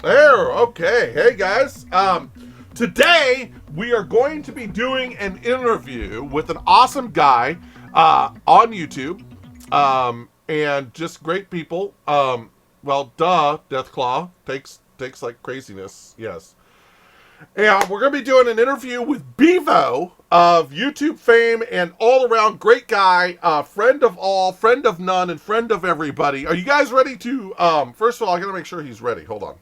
There, okay. Hey guys. Today we are going to be doing an interview with an awesome guy on YouTube. And just great people. Well, duh, Deathclaw takes like craziness, yes. And we're going to be doing an interview with Bevo of YouTube fame and all around great guy, friend of all, friend of none, and friend of everybody. Are you guys ready to, first of all, I got to make sure he's ready. Hold on.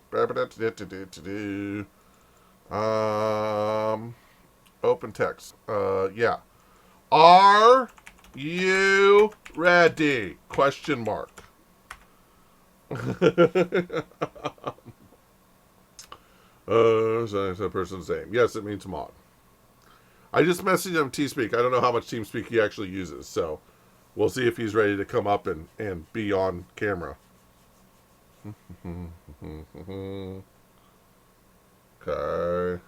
Open text. Yeah. Are you ready? Question mark. So a person's name. Yes, it means mod. I just messaged him TeamSpeak. I don't know how much TeamSpeak he actually uses, so we'll see if he's ready to come up and be on camera. Okay.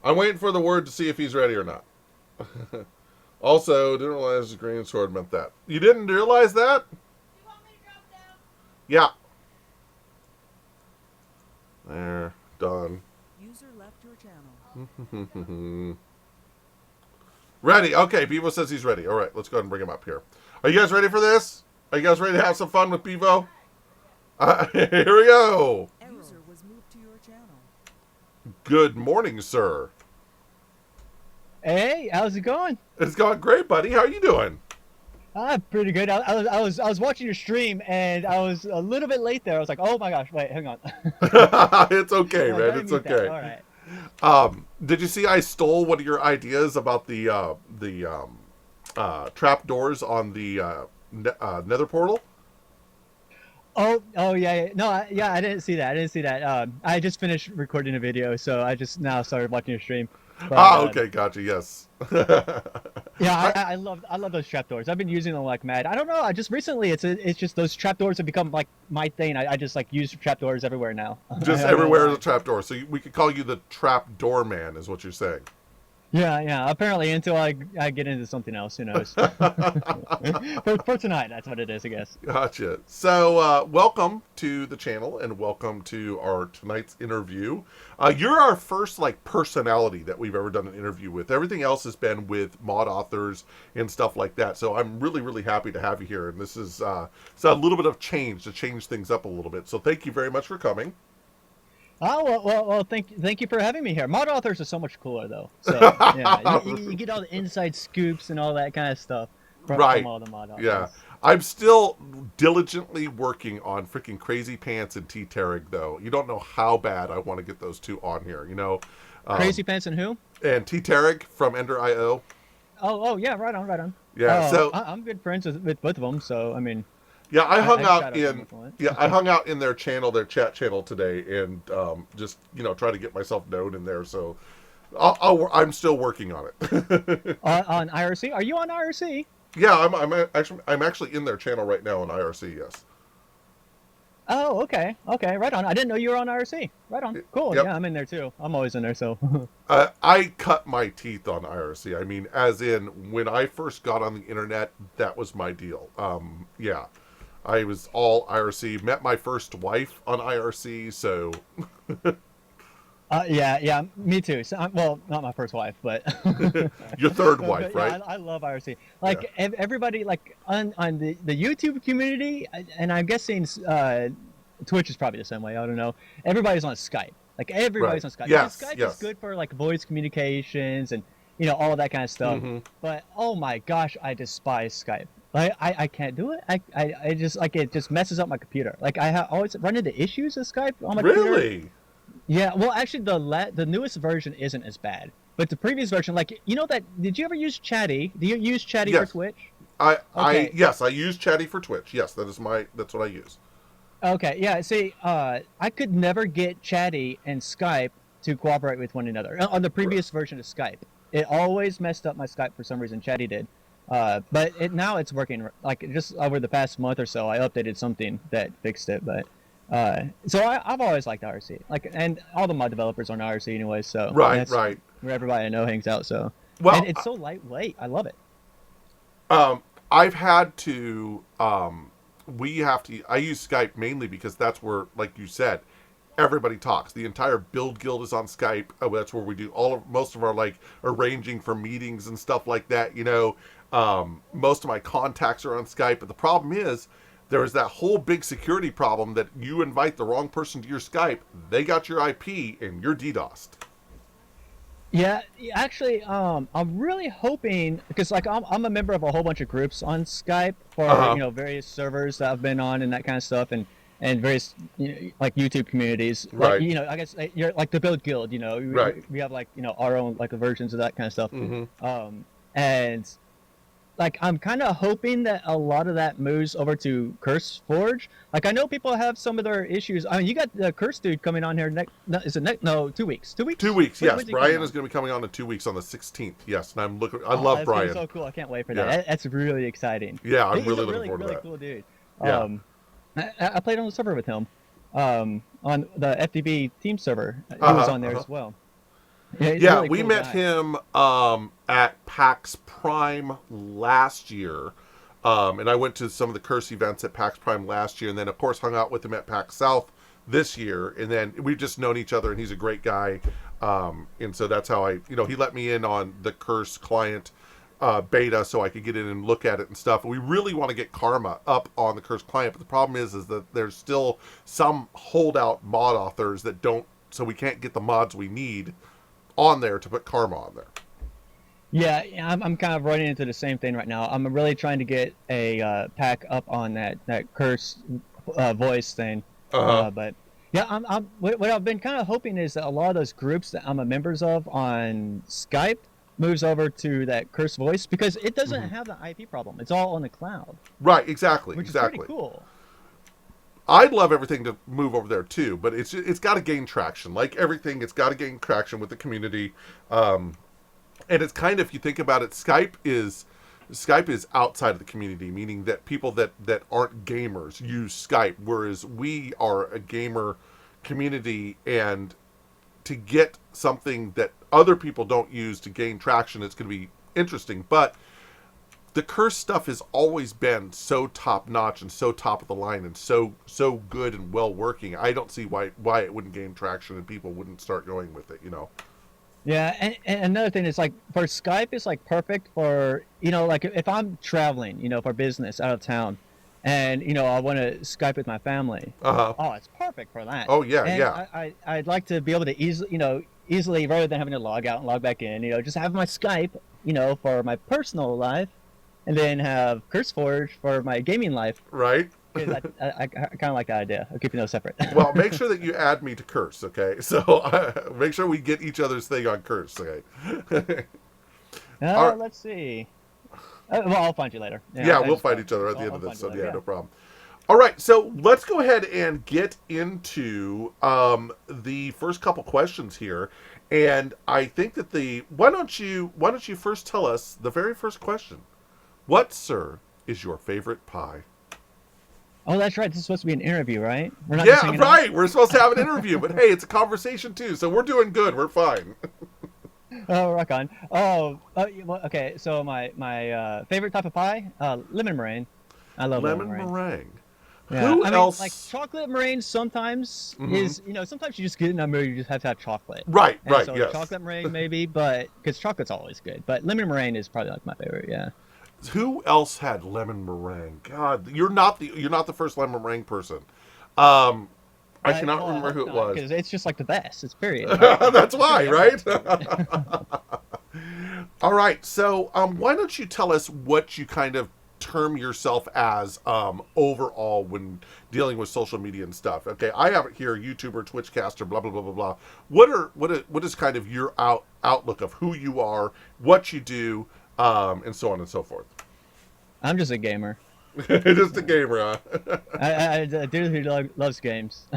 I'm waiting for the word to see if he's ready or not. Also, didn't realize the green sword meant that. You didn't realize that? You want me to drop down? Yeah. There. Done. User left your channel. Ready. Okay, Bevo says he's ready. All right, let's go ahead and bring him up here. Are you guys ready for this? Are you guys ready to have some fun with Bevo? Here we go. User was moved to your channel. Good morning, sir. Hey, how's it going? It's going great, buddy. How are you doing? Pretty good. I was watching your stream and I was a little bit late there. I was like, oh my gosh, wait, hang on. It's okay, man. It's okay. All right. Did you see I stole one of your ideas about the trap doors on the Nether portal? Oh yeah. No, I didn't see that. I just finished recording a video, so I just now started watching your stream. But, okay, gotcha. Yes. Yeah, I love those trapdoors. I've been using them like mad. I don't know. I just recently it's just those trapdoors have become like my thing. I just like use trapdoors everywhere now. Just everywhere is a trapdoor. So we could call you the trapdoor man, is what you're saying. Yeah. Apparently, until I get into something else, who knows? for tonight, that's what it is, I guess. Gotcha. So, welcome to the channel and welcome to our tonight's interview. You're our first like personality that we've ever done an interview with. Everything else has been with mod authors and stuff like that. So I'm really, really happy to have you here. And this is it's a little bit of change to change things up a little bit. So thank you very much for coming. Oh well, thank you for having me here. Mod authors are so much cooler though. So yeah, you get all the inside scoops and all that kind of stuff from all the mod authors. Yeah, I'm still diligently working on freaking Crazy Pants and T Terrig though. You don't know how bad I want to get those two on here. You know, Crazy Pants and who? And T Terrig from Ender.io. Oh yeah, right on. Yeah, so I'm good friends with both of them. So I mean. Yeah, I hung out in their channel, their chat channel today, and just try to get myself known in there. So I'm still working on it. On IRC? Are you on IRC? Yeah, I'm actually in their channel right now on IRC. Yes. Oh, okay, right on. I didn't know you were on IRC. Right on. Cool. Yep. Yeah, I'm in there too. I'm always in there. So. I cut my teeth on IRC. I mean, as in when I first got on the internet, that was my deal. Yeah. I was all IRC. Met my first wife on IRC, so. Yeah, me too. So, well, not my first wife, but. Your third wife, but, right? Yeah, I love IRC. Like everybody, like on the YouTube community, and I'm guessing Twitch is probably the same way. I don't know. Everybody's on Skype. Like everybody's on Skype. Yes, Skype is good for like voice communications and all that kind of stuff. Mm-hmm. But oh my gosh, I despise Skype. Like I can't do it. I just like it just messes up my computer. Like I always run into issues with Skype on my computer. Really? Yeah. Well, actually, the newest version isn't as bad, but the previous version, like that. Did you ever use Chatty? Do you use Chatty for Twitch? Yes, I use Chatty for Twitch. Yes, that's what I use. Okay. Yeah. See, I could never get Chatty and Skype to cooperate with one another on the previous version of Skype. It always messed up my Skype for some reason. Chatty did. But now it's working. Like just over the past month or so, I updated something that fixed it. But so I've always liked IRC. Like, and all the mod developers are on IRC anyway. So right. Where everybody I know hangs out. So and it's so lightweight. I love it. I've had to. I use Skype mainly because that's where, like you said, everybody talks. The entire Build Guild is on Skype. That's where we do most of our like arranging for meetings and stuff like that. Most of my contacts are on Skype, but the problem is there is that whole big security problem that you invite the wrong person to your Skype, they got your IP and you're DDoSed. Yeah, actually, I'm really hoping because like I'm a member of a whole bunch of groups on Skype for various servers that I've been on and that kind of stuff, and various like YouTube communities. Right. Like, I guess you're like the Build Guild. Right. We have like our own like versions of that kind of stuff. Mm-hmm. And like I'm kind of hoping that a lot of that moves over to Curse Forge. Like I know people have some of their issues. I mean, you got the Curse dude coming on here next. No, 2 weeks. 2 weeks. 2 weeks. Yes, When's he Brian coming is going to be coming on in 2 weeks on the 16th. Yes, and I'm looking. I on? love That's Brian. gonna be so cool! I can't wait for that. Yeah. That's really exciting. Yeah, I'm He's really a looking forward to that. Cool dude. Yeah. I played on the server with him, on the FDB team server. He was on there as well. Yeah, he's a really we cool met guy. him at PAX Prime last year. And I went to some of the Curse events at PAX Prime last year, and then of course hung out with him at PAX South this year. And then we've just known each other, and he's a great guy. And so that's how he let me in on the Curse client beta so I could get in and look at it and stuff. And we really want to get Karma up on the Curse client, but the problem is that there's still some holdout mod authors that don't, so we can't get the mods we need on there to put Karma on there. Yeah, I'm kind of running into the same thing right now. I'm really trying to get a pack up on that Curse voice thing. But yeah, what I've been kind of hoping is that a lot of those groups that I'm a members of on Skype moves over to that Curse voice because it doesn't have the IP problem. It's all on the cloud. Right, exactly. Which exactly. is pretty cool. I'd love everything to move over there too, but it's got to gain traction. Like everything, it's got to gain traction with the community. And it's kind of, if you think about it, Skype is outside of the community, meaning that people that aren't gamers use Skype, whereas we are a gamer community, and to get something that other people don't use to gain traction, it's going to be interesting. But the Curse stuff has always been so top notch and so top of the line and so good and well working. I don't see why it wouldn't gain traction and people wouldn't start going with it. Yeah, and another thing is like for Skype is like perfect for like if I'm traveling for business out of town, and I want to Skype with my family. Oh, it's perfect for that. Oh yeah, and yeah. I'd like to be able to easily rather than having to log out and log back in, just have my Skype for my personal life, and then have CurseForge for my gaming life. Right. I kind of like that idea of keeping those separate. Well, make sure that you add me to Curse, okay? So make sure we get each other's thing on Curse, okay? Let's see. Well, I'll find you later. Yeah, we'll find each other at the end of this, so yeah, no problem. All right, so let's go ahead and get into the first couple questions here, and I think that why don't you first tell us the very first question? What, sir, is your favorite pie? Oh, that's right. This is supposed to be an interview, right? We're not just hanging out? We're supposed to have an interview, but hey, it's a conversation too, so we're doing good. We're fine. Oh, rock on. Oh, well, okay. So my favorite type of pie, lemon meringue. I love lemon meringue. Yeah. Who else? Like chocolate meringue sometimes is, sometimes you just get in a mood, you just have to have chocolate. Right, and right, so yes. Chocolate meringue maybe, but because chocolate's always good. But lemon meringue is probably like my favorite. Yeah. Who else had lemon meringue? God, you're not the first lemon meringue person. I cannot remember who it was. Because it's just like the best. It's period. That's why, right? All right. So, why don't you tell us what you kind of term yourself as overall when dealing with social media and stuff? Okay, I have it here: YouTuber, Twitchcaster, blah blah blah blah blah. What is kind of your outlook of who you are, what you do, and so on and so forth? I'm just a gamer. Just a gamer, huh? I dude who loves games.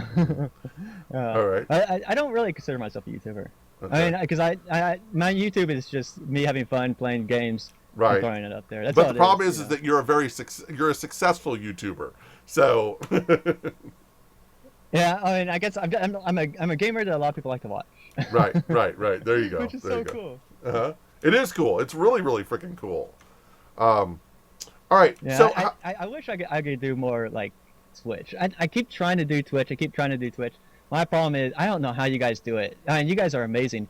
All right. I don't really consider myself a YouTuber. Okay. I mean, because my YouTube is just me having fun playing games. Right. And throwing it up there. That's but all the problem is that you're a successful YouTuber. So. Yeah, I mean, I guess I'm a gamer that a lot of people like to watch. Right. There you go. Which is there so cool. It is cool. It's really, really freaking cool. All right. Yeah, so I wish I could do more like Twitch. I keep trying to do Twitch. My problem is I don't know how you guys do it. I mean, you guys are amazing,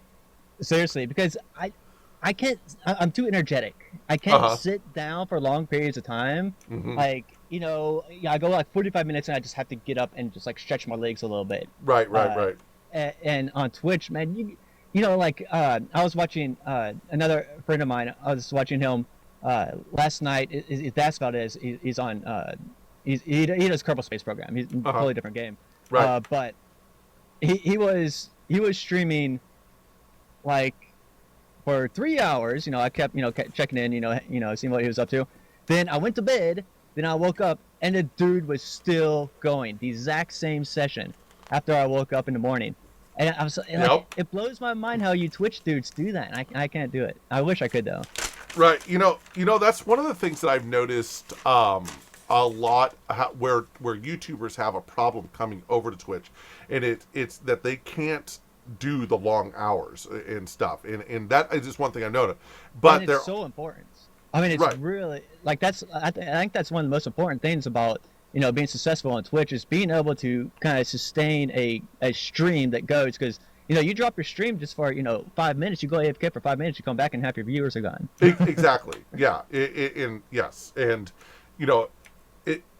seriously, because I can't. I'm too energetic. I can't Uh-huh. sit down for long periods of time. Hmm. Like, yeah, I go like 45 minutes and I just have to get up and just like stretch my legs a little bit. Right, right, Uh, right. and on Twitch, man, like I was watching another friend of mine. I was watching him last night. That's about it. He's on. He does Kerbal Space Program. He's a Uh-huh. totally different game. Right. But he was streaming like for 3 hours. I kept kept checking in. Seeing what he was up to. Then I went to bed. Then I woke up and the dude was still going the exact same session after I woke up in the morning. And I was and, like, Yep. it blows my mind how you Twitch dudes do that. And I can't do it. I wish I could though. Right. That's one of the things that I've noticed a lot where YouTubers have a problem coming over to Twitch, and it's that they can't do the long hours and stuff, and that is just one thing I noticed. But And they're it's so important. I mean, it's right. really like I think that's one of the most important things about being successful on Twitch is being able to kind of sustain a stream that goes because you drop your stream just for 5 minutes, you go AFK for 5 minutes, you come back and half your viewers are gone. Exactly. Yeah. And yes, and you know,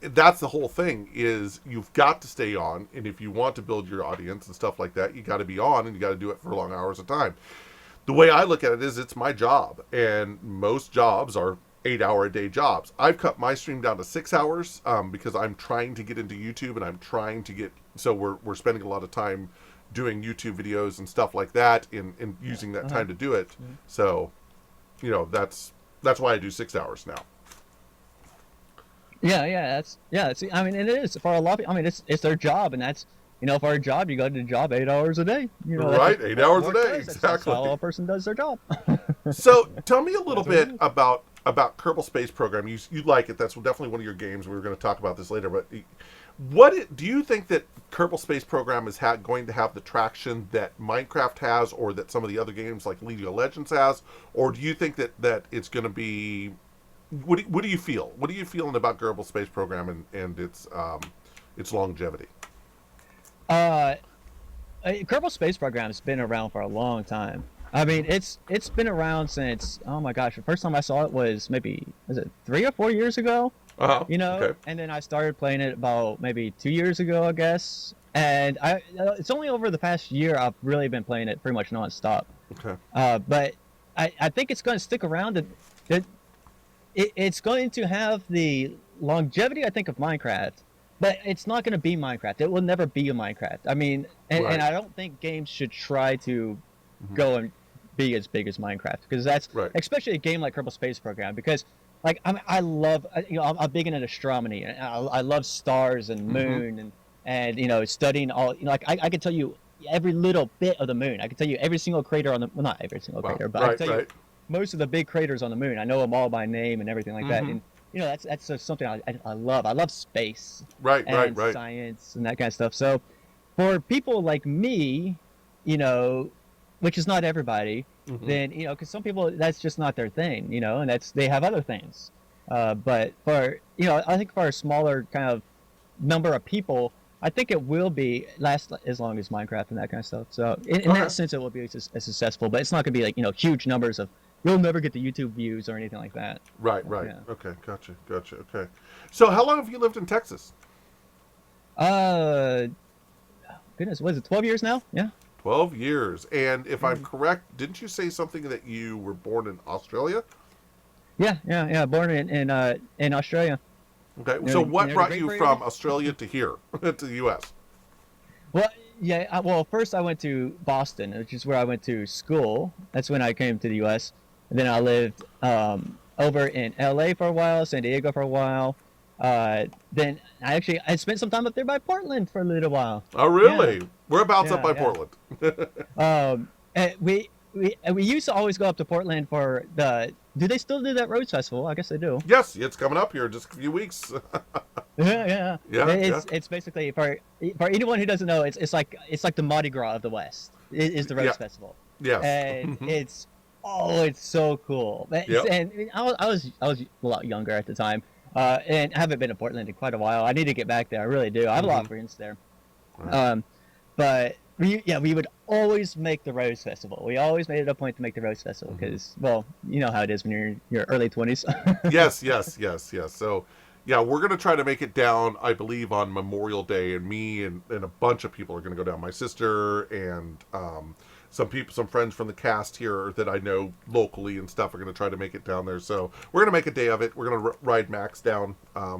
that's the whole thing is you've got to stay on, and if you want to build your audience and stuff like that, you got to be on, and you got to do it for long hours of time. The way I look at it is it's my job, and most jobs are 8 hour a day jobs. I've cut my stream down to 6 hours because I'm trying to get into YouTube, and I'm trying to get so we're spending a lot of time doing YouTube videos and stuff like that, and using that time to do it. So, that's why I do 6 hours now. That's I mean, it is for a lot. I mean, it's their job, and that's for a job, you go to the job 8 hours a day. Right, 8 hours a work day, does. That's exactly. how a person does their job. So tell me a little That's what bit it is. about Kerbal Space Program. You like it? That's definitely one of your games. We were going to talk about this later, but do you think that Kerbal Space Program is going to have the traction that Minecraft has, or that some of the other games like League of Legends has, or do you think that it's going to be? What do you feel? What are you feeling about Kerbal Space Program and its longevity? Kerbal Space Program's been around for a long time. I mean, it's been around since, oh my gosh, the first time I saw it was it 3 or 4 years ago? Uh-huh. Okay. And then I started playing it about maybe 2 years ago, I guess. And it's only over the past year I've really been playing it pretty much nonstop. Okay. But I think it's going to stick around. It's going to have the longevity, I think, of Minecraft. But it's not going to be Minecraft. It will never be a Minecraft. I mean, and Right. I don't think games should try to go and be as big as Minecraft because that's Right. especially a game like Kerbal Space Program because like I love I'm big into astronomy and I love stars and moon and studying all like I can tell you every little bit of the moon. I can tell you every single crater on the well not every single Wow. crater but I Right. can tell you Right. most of the big craters on the moon. I know them all by name and everything like that. And that's just something I love. I love space Right. and Right. science and that kind of stuff. So for people like me, which is not everybody, then because some people that's just not their thing, and they have other things. But for I think for a smaller kind of number of people, I think it will last as long as Minecraft and that kind of stuff. So in Okay. that sense, it will be as successful. But it's not going to be like huge numbers of. You'll never get the YouTube views or anything like that. Right. Right. Yeah. Okay. Gotcha. Okay. So how long have you lived in Texas? Goodness, what is it? 12 years now? Yeah. 12 years. And if I'm correct, didn't you say something that you were born in Australia? Yeah. Born in Australia. Okay. Near So the- what near the brought Great you Barrier from Reef? Australia to here, to the U.S.? Well, yeah. Well, first I went to Boston, which is where I went to school. That's when I came to the U.S. And then I lived over in L.A. for a while, San Diego for a while. Then I spent some time up there by Portland for a little while. Oh, really? Whereabouts up by Yeah. Portland? And we used to always go up to Portland for the. Do they still do that Rhodes Festival? I guess they do. Yes, it's coming up here in just a few weeks. Yeah. Yeah, It's basically for anyone who doesn't know, it's like the Mardi Gras of the West. Is the Rhodes Yeah. Festival, Yes. and it's so cool. Yep. And I was a lot younger at the time, and I haven't been to Portland in quite a while. I need to get back there. I really do. I have a lot of friends there. Right. but we would always make the Rose Festival. We always made it a point to make the Rose Festival because, well, you know how it is when you're in your early 20s. Yes. So, yeah, we're gonna try to make it down. I believe on Memorial Day, and me and a bunch of people are gonna go down. My sister and some friends from the cast here that I know locally and stuff are gonna try to make it down there. So we're gonna make a day of it. We're gonna ride Max down,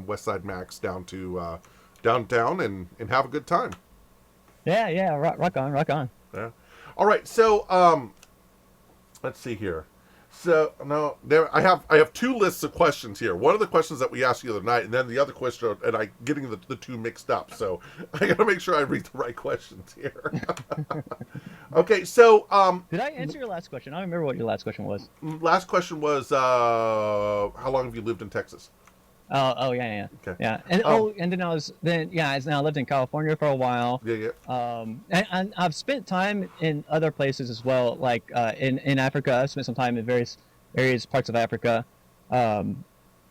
West Side Max down to downtown and have a good time. Yeah, rock on. Yeah. All right. So let's see here. So no, there I have two lists of questions here. One of the questions that we asked the other night, and then the other question, and I getting the two mixed up. So I got to make sure I read the right questions here. Okay. So Did I answer your last question? I don't remember what your last question was. last question was how long have you lived in Texas? Oh yeah. Okay. Yeah, and and then I lived in California for a while. Yeah. And I've spent time in other places as well, like in Africa. I've spent some time in various parts of Africa. And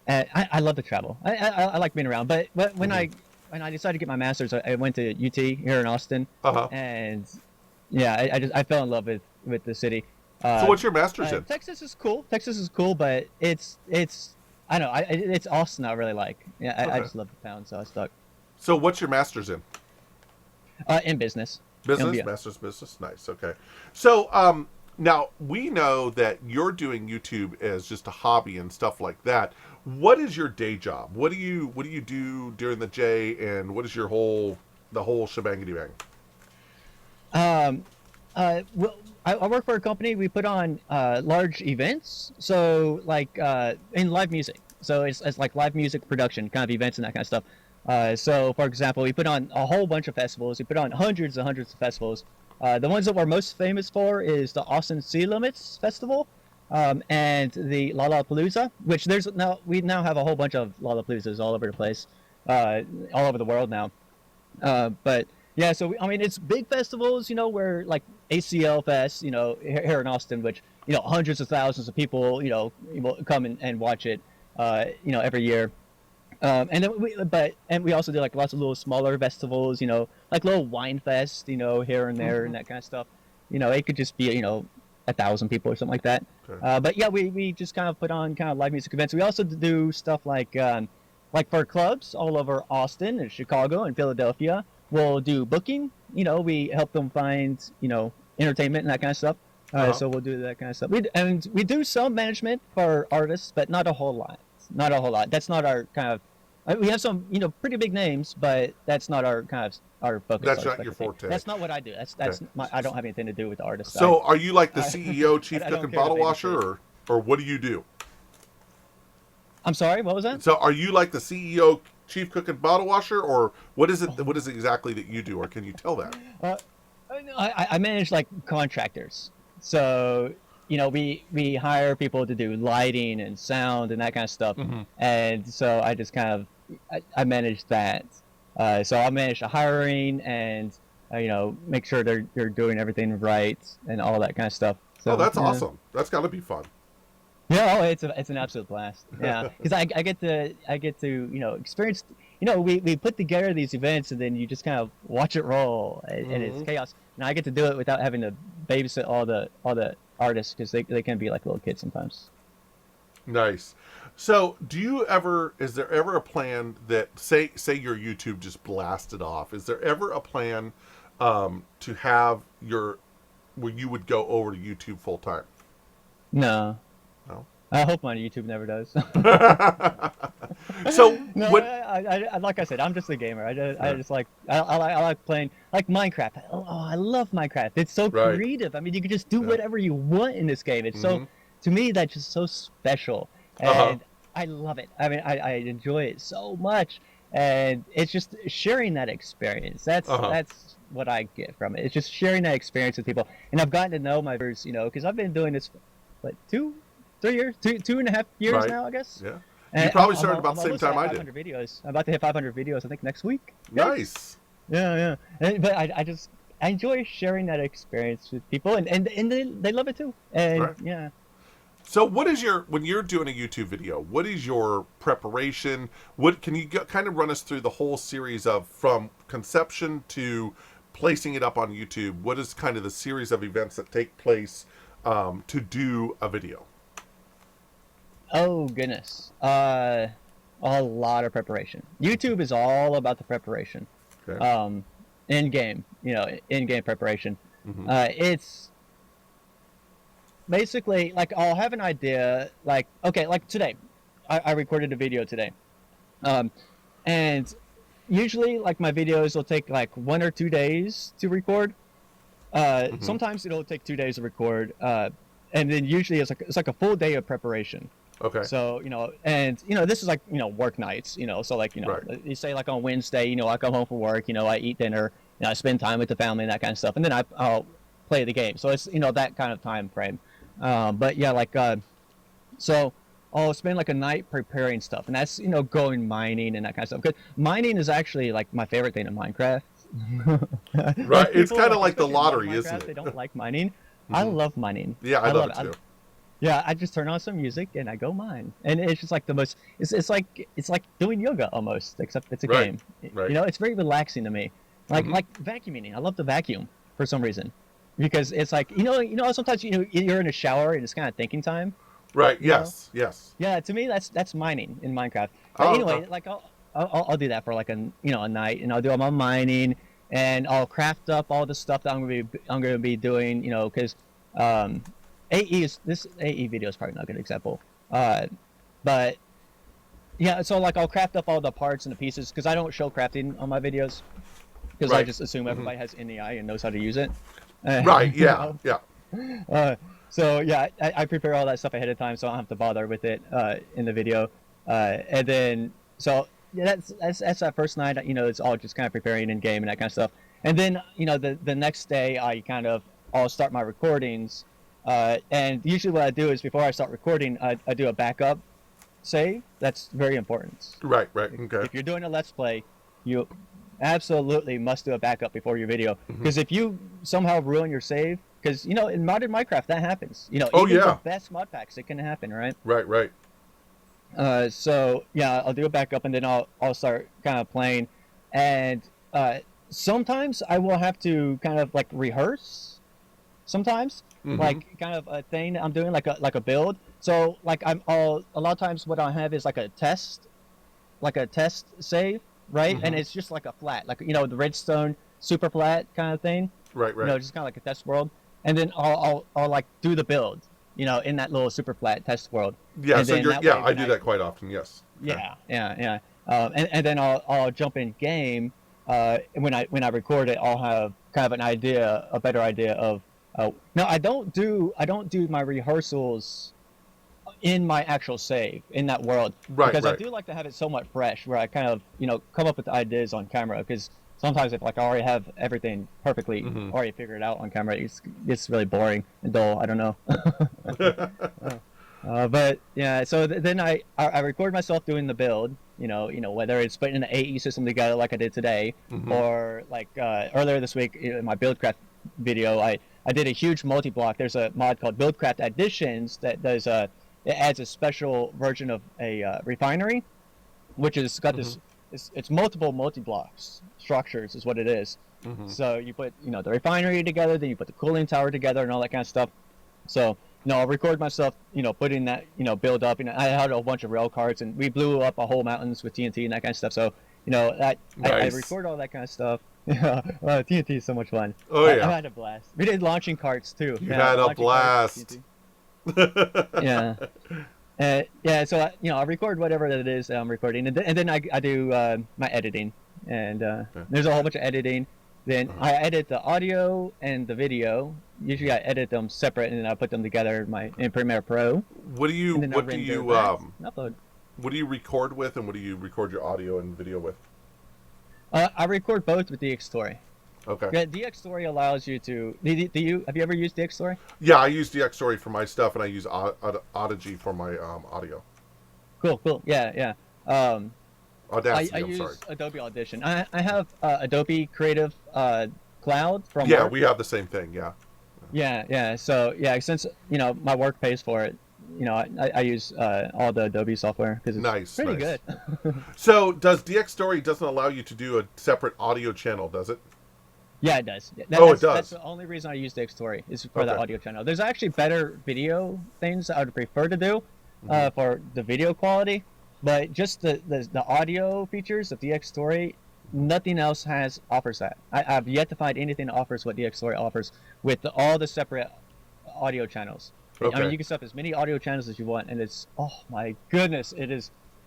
I love to travel. I like being around. But when I decided to get my master's, I went to UT here in Austin. And yeah, I fell in love with the city. So what's your master's in? Texas is cool, but it's I know. It's Austin I really like. Yeah, I just love the town, so I stuck. So what's your master's in? In business. Business, MBA. master's business. Nice. Okay. So now we know that you're doing YouTube as just a hobby and stuff like that. What is your day job? What do you do during the day, and what is the whole shebangity bang? Well, I work for a company. We put on large events, so like in live music. So it's like live music production kind of events and that kind of stuff. So for example, we put on a whole bunch of festivals. We put on hundreds and hundreds of festivals. The ones that we're most famous for is the Austin Sea Limits Festival, and the Lollapalooza, which we now have a whole bunch of Lollapaloozas all over the place, all over the world now. But yeah, so it's big festivals, where like ACL Fest, here in Austin, which hundreds of thousands of people, will come and watch it, every year. And then we also do like lots of little smaller festivals, like little wine fest, here and there and that kind of stuff. It could just be 1,000 people or something like that. Okay. But yeah, we just kind of put on kind of live music events. We also do stuff like for clubs all over Austin and Chicago and Philadelphia. We'll do booking. We help them find entertainment and that kind of stuff. So we'll do that kind of stuff. We do some management for artists, but not a whole lot. That's not our kind of. We have some pretty big names, but that's not our kind of our focus. That's not your forte. That's not what I do. That's I don't have anything to do with the artist side. So are you like the CEO, chief I cook don't and care what bottle they washer, or what do you do? I'm sorry, what was that? So are you like the CEO, chief cook and bottle washer, or what is it? What is it exactly that you do, or can you tell that? I manage like contractors. So we hire people to do lighting and sound and that kind of stuff. And so I just kind of I manage that. So I manage the hiring and make sure they're doing everything right and all that kind of stuff. So that's awesome. That's got to be fun. Yeah, it's an absolute blast. Yeah, because I get to experience. We put together these events and then you just kind of watch it roll, and it's chaos. And I get to do it without having to babysit all the artists because they can be like little kids sometimes. Nice. So, is there ever a plan that say your YouTube just blasted off? Is there ever a plan to have where you would go over to YouTube full time? No. No. I hope my YouTube never does. So no, what? I like I said, I'm just a gamer. I just like I like playing like Minecraft. Oh, I love Minecraft. It's so creative. I mean, you can just do whatever you want in this game. It's so, to me, that's just so special, and I love it. I mean, I enjoy it so much, and it's just sharing that experience. That's what I get from it. It's just sharing that experience with people, and I've gotten to know my viewers, because I've been doing this, what, 2 years, 2.5 years now, I guess. Yeah. And you probably started about the same time I did. 500 videos. I'm about to hit 500 videos, I think, next week. Nice. Yeah. But I enjoy sharing that experience with people, and they love it too. And yeah. So when you're doing a YouTube video, what is your preparation? What can you kind of run us through the whole series of from conception to placing it up on YouTube? What is kind of the series of events that take place to do a video? Oh goodness. A lot of preparation. YouTube is all about the preparation. Okay. In-game, in-game preparation. Mhm. It's basically like I'll have an idea, like okay, like today, I recorded a video today, and usually like my videos will take like 1 or 2 days to record. Sometimes it'll take 2 days to record, and then usually it's like a full day of preparation. Okay. So, and, this is like, work nights, so like, Right. you say like on Wednesday, I come home from work, I eat dinner, I spend time with the family and that kind of stuff. And then I'll play the game. So it's, that kind of time frame. But yeah, like, so I'll spend like a night preparing stuff, and that's, going mining and that kind of stuff. Because mining is actually like my favorite thing in Minecraft. Right. It's people, kind of like the especially in lottery, Minecraft, isn't it? They don't like mining. I love mining. Yeah, I love it too. Yeah, I just turn on some music and I go mine, and it's just like the most. It's like doing yoga almost, except it's a Right, game. right. It's very relaxing to me. Like vacuuming. I love to vacuum for some reason, because it's like sometimes you're in a shower and it's kind of thinking time. Right. You know? Yes. Yes. Yeah, to me that's mining in Minecraft. But Oh, anyway, okay. like I'll do that for like a night, and I'll do all my mining, and I'll craft up all the stuff that I'm gonna be doing, because this AE video is probably not a good example. But yeah, so like I'll craft up all the parts and the pieces, because I don't show crafting on my videos, because I Right. just assume everybody has NEI and knows how to use it. Right. You Yeah. know? Yeah. So yeah, I prepare all that stuff ahead of time, so I don't have to bother with it in the video. And then so yeah, that's that first night. It's all just kind of preparing in game and that kind of stuff. And then the next day I'll start my recordings. And usually what I do is before I start recording, I do a backup save. That's very important. Right. Right. Okay. If you're doing a Let's Play, you absolutely must do a backup before your video, because if you somehow ruin your save, because in modern Minecraft that happens. Oh, Even yeah. the best mod packs, it can happen, right? Right. Right. So yeah, I'll do a backup, and then I'll start kind of playing, and sometimes I will have to kind of like rehearse. Sometimes, like kind of a thing that I'm doing, like a build. So like a lot of times what I have is like a test save, right? And it's just like a flat, like the redstone super flat kind of thing. Right. Right. Just kind of like a test world, and then I'll like do the build, in that little super flat test world. Yeah. And So then you're. that Yeah. way I do that quite often. Yes. Okay. Yeah. And then I'll jump in game. When I record it, I'll have kind of a better idea of. No, I don't do my rehearsals in my actual save in that world, Right, because I right. do like to have it somewhat fresh, where I kind of come up with the ideas on camera, because sometimes if like I already have everything perfectly already figured out on camera, it's really boring and dull. I don't know. But yeah, so then I record myself doing the build, whether it's putting an AE system together like I did today, or like earlier this week in my Buildcraft video, I did a huge multi-block. There's a mod called Buildcraft Additions that does it adds a special version of a refinery, which is got this. It's multiple multi-blocks structures is what it is. So you put the refinery together, then you put the cooling tower together and all that kind of stuff. So I'll record myself putting that build up. I had a whole bunch of rail cars, and we blew up a whole mountains with TNT and that kind of stuff. So I Nice. record all that kind of stuff. Yeah, TNT is so much fun. Oh, I yeah. had a blast. We did launching carts too. You had a launching carts with blast. TNT. Yeah. Yeah, so I record whatever that is that I'm recording, and then I do my editing, and there's a whole bunch of editing. Then I edit the audio and the video. Usually I edit them separate, and then I put them together in Premiere Pro. What do you And then I what do render you that and upload. what do you record with, and what do you record your audio and video with? I record both with DxStory. Okay. Yeah, DxStory allows you to. Have you ever used DxStory? Yeah, I use DxStory for my stuff, and I use Audigy for my audio. Cool. Yeah. Audacity. I I'm use sorry. Adobe Audition. I have Adobe Creative Cloud from Yeah, work. we have the same thing. Yeah. Yeah. So yeah, since my work pays for it, I use all the Adobe software because it's Nice, pretty nice. good. So does DxStory doesn't allow you to do a separate audio channel, does it? Yeah, it does. It does. That's the only reason I use the Xtory is for Okay. the audio channel. There's actually better video things I would prefer to do for the video quality, but just the audio features of the Xtory, nothing else offers that. I've yet to find anything that offers what the Xtory offers with all the separate audio channels. I Okay. mean, you can set up as many audio channels as you want, and it's, oh my goodness,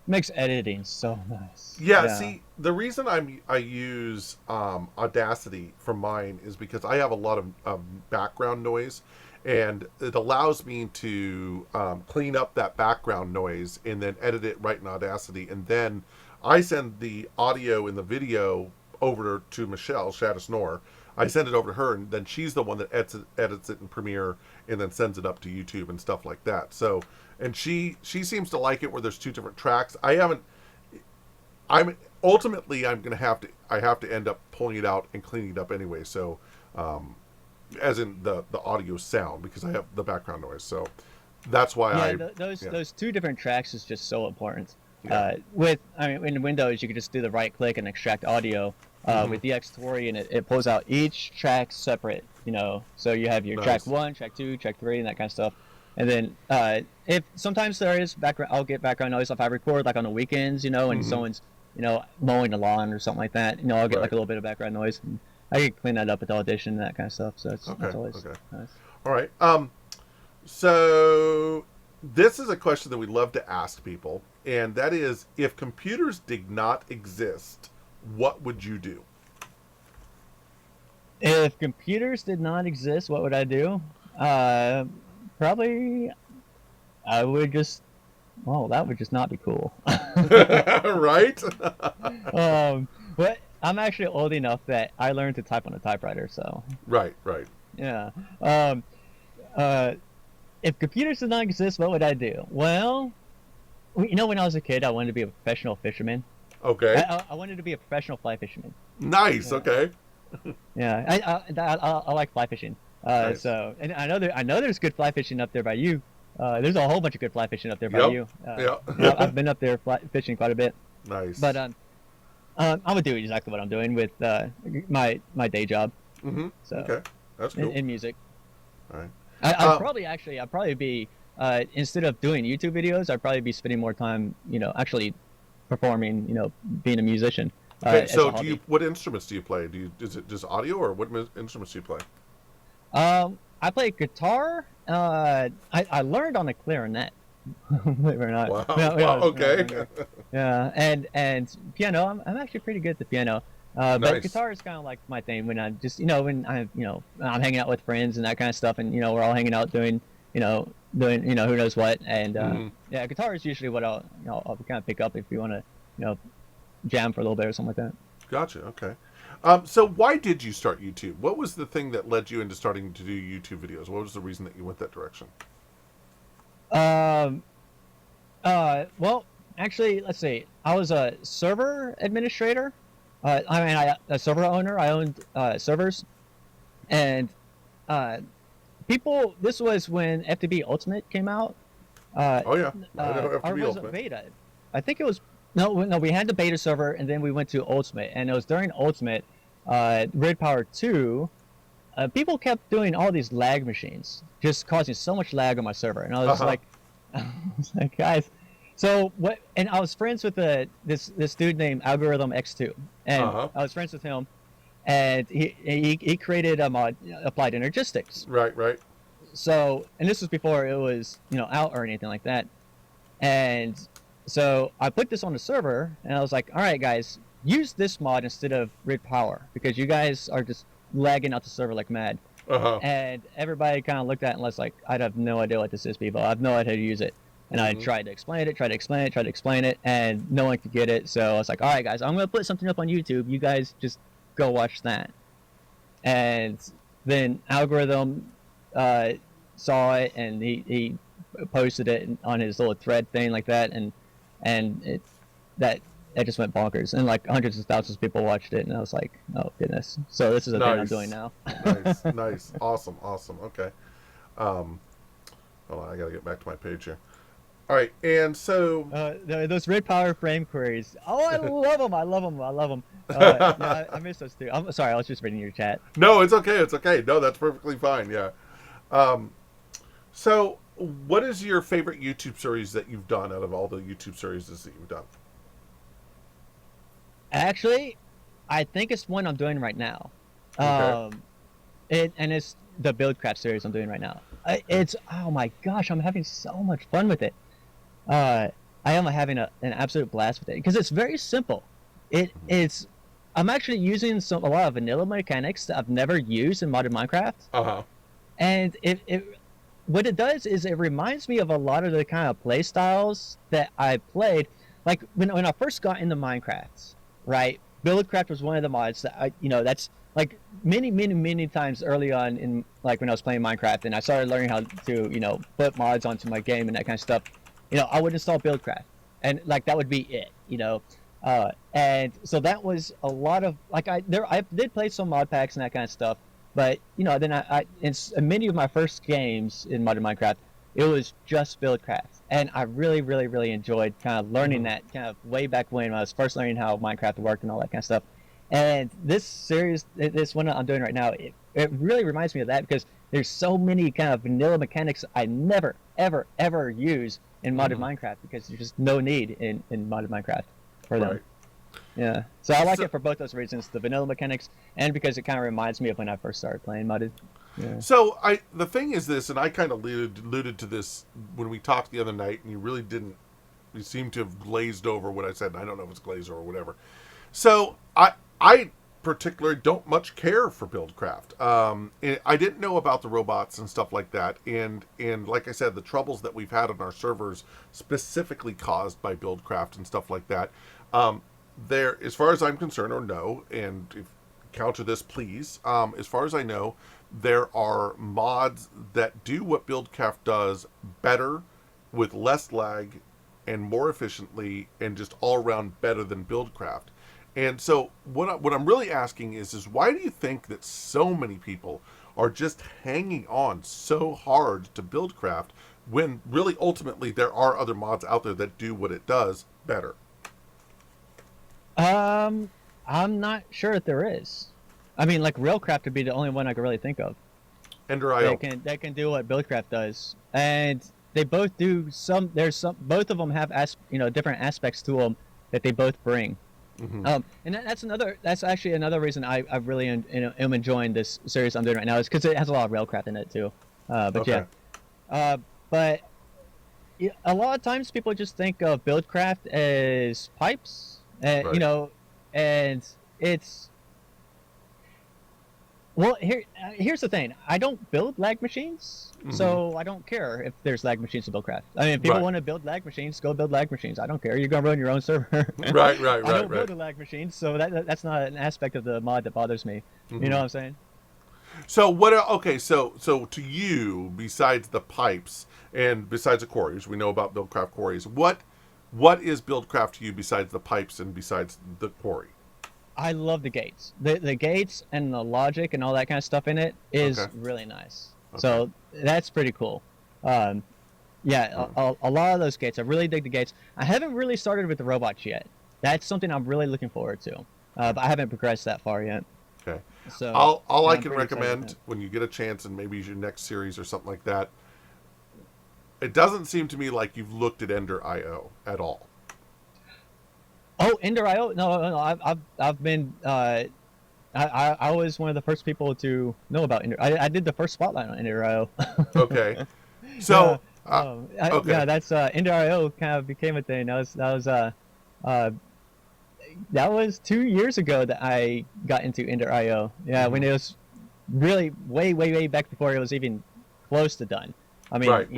makes editing so nice. Yeah, see, the reason I use Audacity for mine is because I have a lot of background noise, and it allows me to clean up that background noise and then edit it right in Audacity, and then I send the audio and the video over to Michelle Shadisnor. I send it over to her, and then she's the one that edits it in Premiere and then sends it up to YouTube and stuff like that. So, and she seems to like it where there's two different tracks. I'm ultimately I'm gonna have to end up pulling it out and cleaning it up anyway. So, as in the audio sound, because I have the background noise. So that's why those two different tracks is just so important. Yeah. In Windows you can just do the right click and extract audio. With the Xtory, and it pulls out each track separate, so you have your track 1, track 2, track 3, and that kind of stuff. And then if sometimes there is background, I'll get background noise if I record like on the weekends, and someone's mowing the lawn or something like that, I'll get like a little bit of background noise, and I can clean that up with the Audition and that kind of stuff. So it's always nice. All right. So this is a question that we love to ask people, and that is, if computers did not exist, what would you do? If computers did not exist, what would I do? Probably I would just, that would just not be cool. Right? But I'm actually old enough that I learned to type on a typewriter, so. Right. Yeah. If computers did not exist, what would I do? Well, when I was a kid, I wanted to be a professional fisherman. Okay. I wanted to be a professional fly fisherman. Nice. Yeah. Okay. Yeah, I like fly fishing. Nice. So, and I know there's good fly fishing up there by you. There's a whole bunch of good fly fishing up there by you. I've been up there fishing quite a bit. Nice. But I would do exactly what I'm doing with my day job. Mm-hmm. So, okay, that's cool. In music. All right. I'd probably be instead of doing YouTube videos, I'd probably be spending more time, actually performing, being a musician. Okay, so what instruments do you play? Is it just audio, or what instruments do you play? I play guitar. I learned on the clarinet. Believe it or not. Wow. Okay. Okay. Yeah, and piano. I'm actually pretty good at the piano. But Nice. guitar is kind of like my thing when I'm just, when I'm hanging out with friends and that kind of stuff, and we're all hanging out doing who knows what, and yeah, guitar is usually what I'll kind of pick up if you want to jam for a little bit or something like that. Gotcha. Okay. So why did you start YouTube? What was the thing that led you into starting to do YouTube videos? What was the reason that you went that direction? Well, actually, let's see. I was a server administrator. A server owner. I owned servers, and people. This was when FTB Ultimate came out. Oh yeah, I know or FTB was Ultimate. it beta? I think it was no. We had the beta server, and then we went to Ultimate, and it was during Ultimate, Red Power 2. People kept doing all these lag machines, just causing so much lag on my server, and I was like, guys. So what? And I was friends with this dude named Algorithm X2, and I was friends with him, and he created a mod, Applied Energistics. Right. So, and this was before it was out or anything like that, and so I put this on the server, and I was like, all right, guys, use this mod instead of Red Power because you guys are just lagging out the server like mad. And everybody kind of looked at it and was like, I have no idea what this is, people. I have no idea how to use it. And I tried to explain it, and no one could get it. So I was like, all right, guys, I'm going to put something up on YouTube. You guys just go watch that. And then Algorithm saw it, and he posted it on his little thread thing like that, and it just went bonkers. And like hundreds of thousands of people watched it, and I was like, oh, goodness. So this is the thing I'm doing now. Nice. Awesome. Okay. Hold on, I got to get back to my page here. All right, and so Those red power frame queries. Oh, I love them. I love them. I love them. Yeah, I miss those too. I'm sorry. I was just reading your chat. no, it's okay. It's okay. No, that's perfectly fine. Yeah. Um, so what is your favorite YouTube series that you've done out of all the YouTube series that you've done? Actually, I think it's one I'm doing right now. Okay. It's the Buildcraft series I'm doing right now. It's oh my gosh, I'm having so much fun with it. I am having an absolute blast with it because it's very simple. It's I'm actually using a lot of vanilla mechanics that I've never used in modern Minecraft, Uh huh. and it what it does is it reminds me of a lot of the kind of play styles that I played. Like when I first got into Minecraft, right? Buildcraft was one of the mods that that's like many times early on in like when I was playing Minecraft and I started learning how to put mods onto my game and that kind of stuff. I would install Buildcraft and like that would be it. And so that was a lot of like I did play some mod packs and that kind of stuff, but then I in many of my first games in modern Minecraft it was just Buildcraft, and I really enjoyed kind of learning that kind of way back when I was first learning how Minecraft worked and all that kind of stuff. And this series, this one I'm doing right now, it really reminds me of that because there's so many kind of vanilla mechanics I never ever use in modern Minecraft because there's just no need in modern Minecraft for them. Right. Yeah, so I like it for both those reasons, the vanilla mechanics and because it kind of reminds me of when I first started playing modded. Yeah. So the thing is this, and I kind of alluded to this when we talked the other night, and you really didn't. You seem to have glazed over what I said. And I don't know if it's glazed or whatever. So I particularly don't much care for Buildcraft. I didn't know about the robots and stuff like that, and like I said, the troubles that we've had on our servers specifically caused by Buildcraft and stuff like that. There, as far as I'm concerned, or no, and if, counter this, please. As far as I know, there are mods that do what Buildcraft does better, with less lag, and more efficiently, and just all around better than Buildcraft. And so, what I'm really asking is why do you think that so many people are just hanging on so hard to Buildcraft when really ultimately there are other mods out there that do what it does better? I'm not sure if there is. I mean, like Railcraft would be the only one I could really think of. Ender.io. That can do what Buildcraft does, and they both do some. Both of them have different aspects to them that they both bring. And that's actually another reason I really am enjoying this series I'm doing right now is because it has a lot of Railcraft in it too. Okay. But a lot of times people just think of Buildcraft as pipes, Right. and it's. Well, here's the thing. I don't build lag machines, so I don't care if there's lag machines to Buildcraft. I mean, if people Right. want to build lag machines, go build lag machines. I don't care. You're gonna run your own server. Right. I don't build a lag machine, so that's not an aspect of the mod that bothers me. You know what I'm saying? So what? Okay, so to you, besides the pipes and besides the quarries, we know about Buildcraft quarries. What is Buildcraft to you besides the pipes and besides the quarry? I love the gates. The gates and the logic and all that kind of stuff in it is Okay. really nice. Okay. So that's pretty cool. A lot of those gates. I really dig the gates. I haven't really started with the robots yet. That's something I'm really looking forward to. But I haven't progressed that far yet. Okay. So All I I'm can pretty excited recommend with when you get a chance and maybe your next series or something like that. It doesn't seem to me like you've looked at Ender.io at all. Oh, Ender.io? No. I've been. I was one of the first people to know about Ender. I did the first spotlight on Ender.io. Okay. So okay. Yeah, that's Ender.io kind of became a thing. That was 2 years ago that I got into Ender.io. Yeah, when it was really way back before it was even close to done. I mean, Right.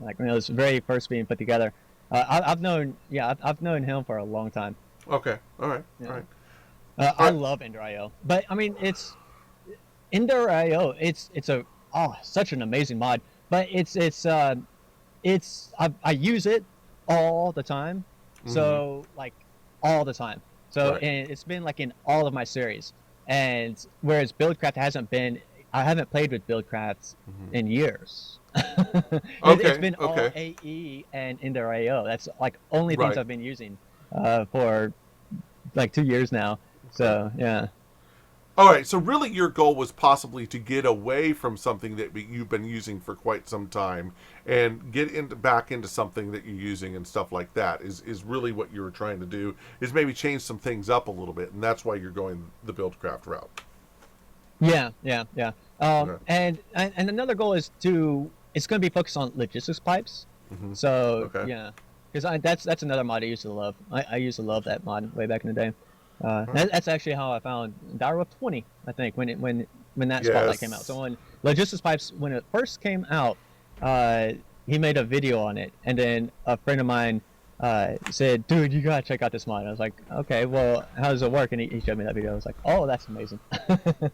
like when it was very first being put together. I've known him for a long time. Okay. All right. Yeah. All right. I love Ender.io, but I mean it's Ender.io. It's such an amazing mod, but I use it all the time, so like all the time. So Right. and it's been like in all of my series, and whereas Buildcraft hasn't been I haven't played with Buildcrafts in years. Okay, It's been all okay. AE and Indoor AO. That's like only things Right. I've been using for like 2 years now. So yeah. All right, so really your goal was possibly to get away from something that you've been using for quite some time and get into back into something that you're using and stuff like that is really what you were trying to do, is maybe change some things up a little bit, and that's why you're going the Buildcraft route. Yeah, yeah, yeah. Okay. And another goal is it's going to be focused on logistics pipes. Hmm. So Okay. yeah, because that's another mod I used to love. I used to love that mod way back in the day. Right. That's actually how I found Direwolf 20. I think when that spotlight came out. So Yes. when logistics pipes when it first came out, uh, he made a video on it, and then a friend of mine said, "Dude, you gotta check out this mod." I was like, "Okay, well, how does it work?" And he showed me that video. I was like, "Oh, that's amazing." But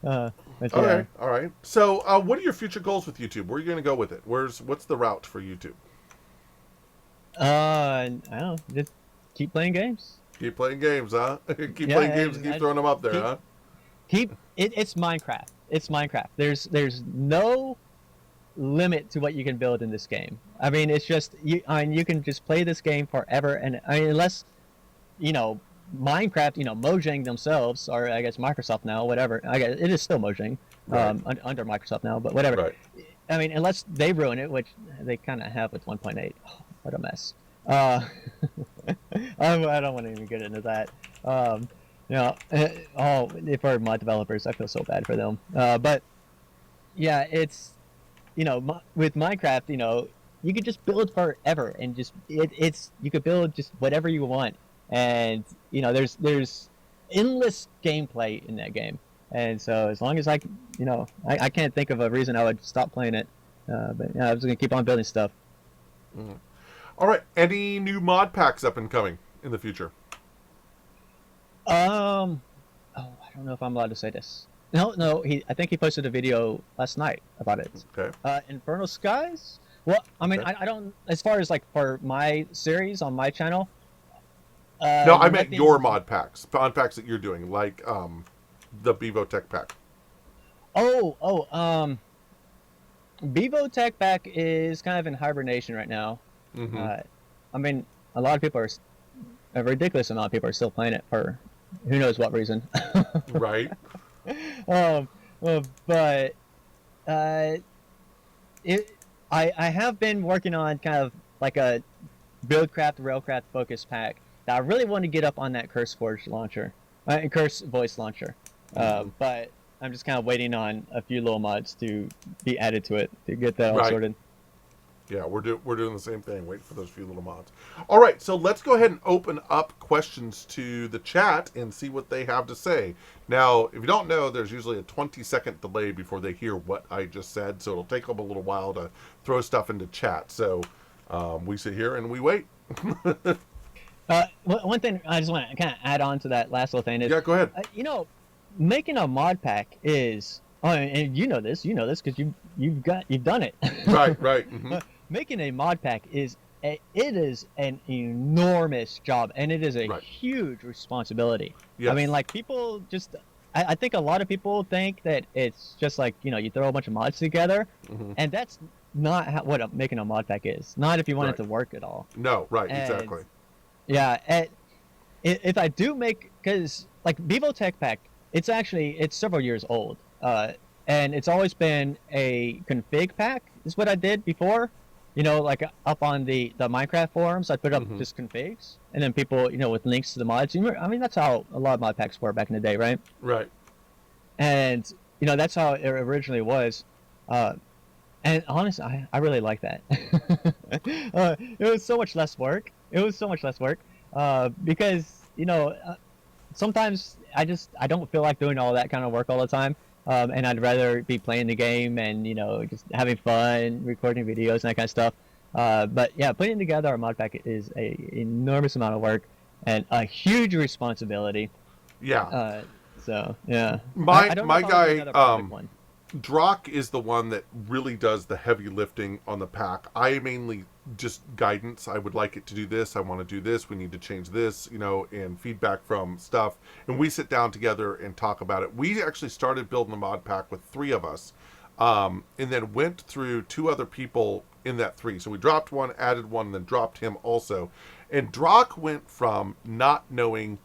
yeah. Okay. All right. So, what are your future goals with YouTube? Where are you going to go with it? What's the route for YouTube? I don't know. Just keep playing games. Keep playing games, huh? Keep Yeah, playing games and keep throwing them up there, keep huh? keep it. It's Minecraft. It's Minecraft. There's no limit to what you can build in this game. I mean, it's just you. I mean, you can just play this game forever, and I mean, unless you know Minecraft, Mojang themselves, or I guess Microsoft now, whatever. I guess it is still Mojang, Right. under Microsoft now, but whatever. Right. I mean, unless they ruin it, which they kind of have with 1.8. Oh, what a mess. Uh, I don't want to even get into that. Oh, for mod developers, I feel so bad for them. But yeah, it's with Minecraft, you could just build forever and just it's you could build just whatever you want, and there's endless gameplay in that game, and so as long as I can't think of a reason I would stop playing it, but yeah, I was gonna keep on building stuff. Mhm. All right. Any new mod packs up and coming in the future? Oh, I don't know if I'm allowed to say this. No, I think he posted a video last night about it. Okay. Infernal Skies. Well, I mean, Okay. I don't. As far as like for my series on my channel, No, I meant nothing. your mod packs that you're doing, like the Bevo Tech pack. Oh, Bevo Tech Pack is kind of in hibernation right now. Mm-hmm. Uh, I mean, a lot of people are, a ridiculous amount of people are still playing it for who knows what reason. Right. um, but uh, I have been working on kind of like a Buildcraft Railcraft focus pack that I really want to get up on that Curse Forge launcher, Curse Voice launcher. Mhm. But I'm just kind of waiting on a few little mods to be added to it to get that all Right. sorted. Yeah, we're doing the same thing. Wait for those few little mods. All right, so let's go ahead and open up questions to the chat and see what they have to say. Now, if you don't know, there's usually a 20-second delay before they hear what I just said, so it'll take them a little while to throw stuff into chat. So we sit here and we wait. One thing I just want to kind of add on to that last little thing is, Yeah, go ahead. making a mod pack is, oh, and you know this because you've done it. Right, right. Hmm. Making a mod pack it is an enormous job, and it is a Right. huge responsibility. Yes. I mean, like people just, I think a lot of people think that it's just like you throw a bunch of mods together, Hmm. and that's not what making a mod pack is. Not if you want Right. it to work at all. No, right, And exactly. yeah, if I do make, because like Bevo Tech Pack, it's several years old, and it's always been a config pack. Is what I did before, like up on the Minecraft forums, I put up Mhm. just configs, and then people, with links to the mods. I mean, that's how a lot of mod packs were back in the day, right? Right. And that's how it originally was. And honestly, I really like that. It was so much less work. Because sometimes I don't feel like doing all that kind of work all the time, and I'd rather be playing the game and just having fun, recording videos and that kind of stuff. But yeah, putting together a mod pack is a enormous amount of work and a huge responsibility. Yeah. So yeah, My I don't know my if I'll do guy, another project one. Drock is the one that really does the heavy lifting on the pack. I mainly just guidance. I would like it to do this. I want to do this. We need to change this, and feedback from stuff. And we sit down together and talk about it. We actually started building the mod pack with 3 of us, and then went through 2 other people in that 3. So we dropped one, added one, and then dropped him also. And Drock went from not knowing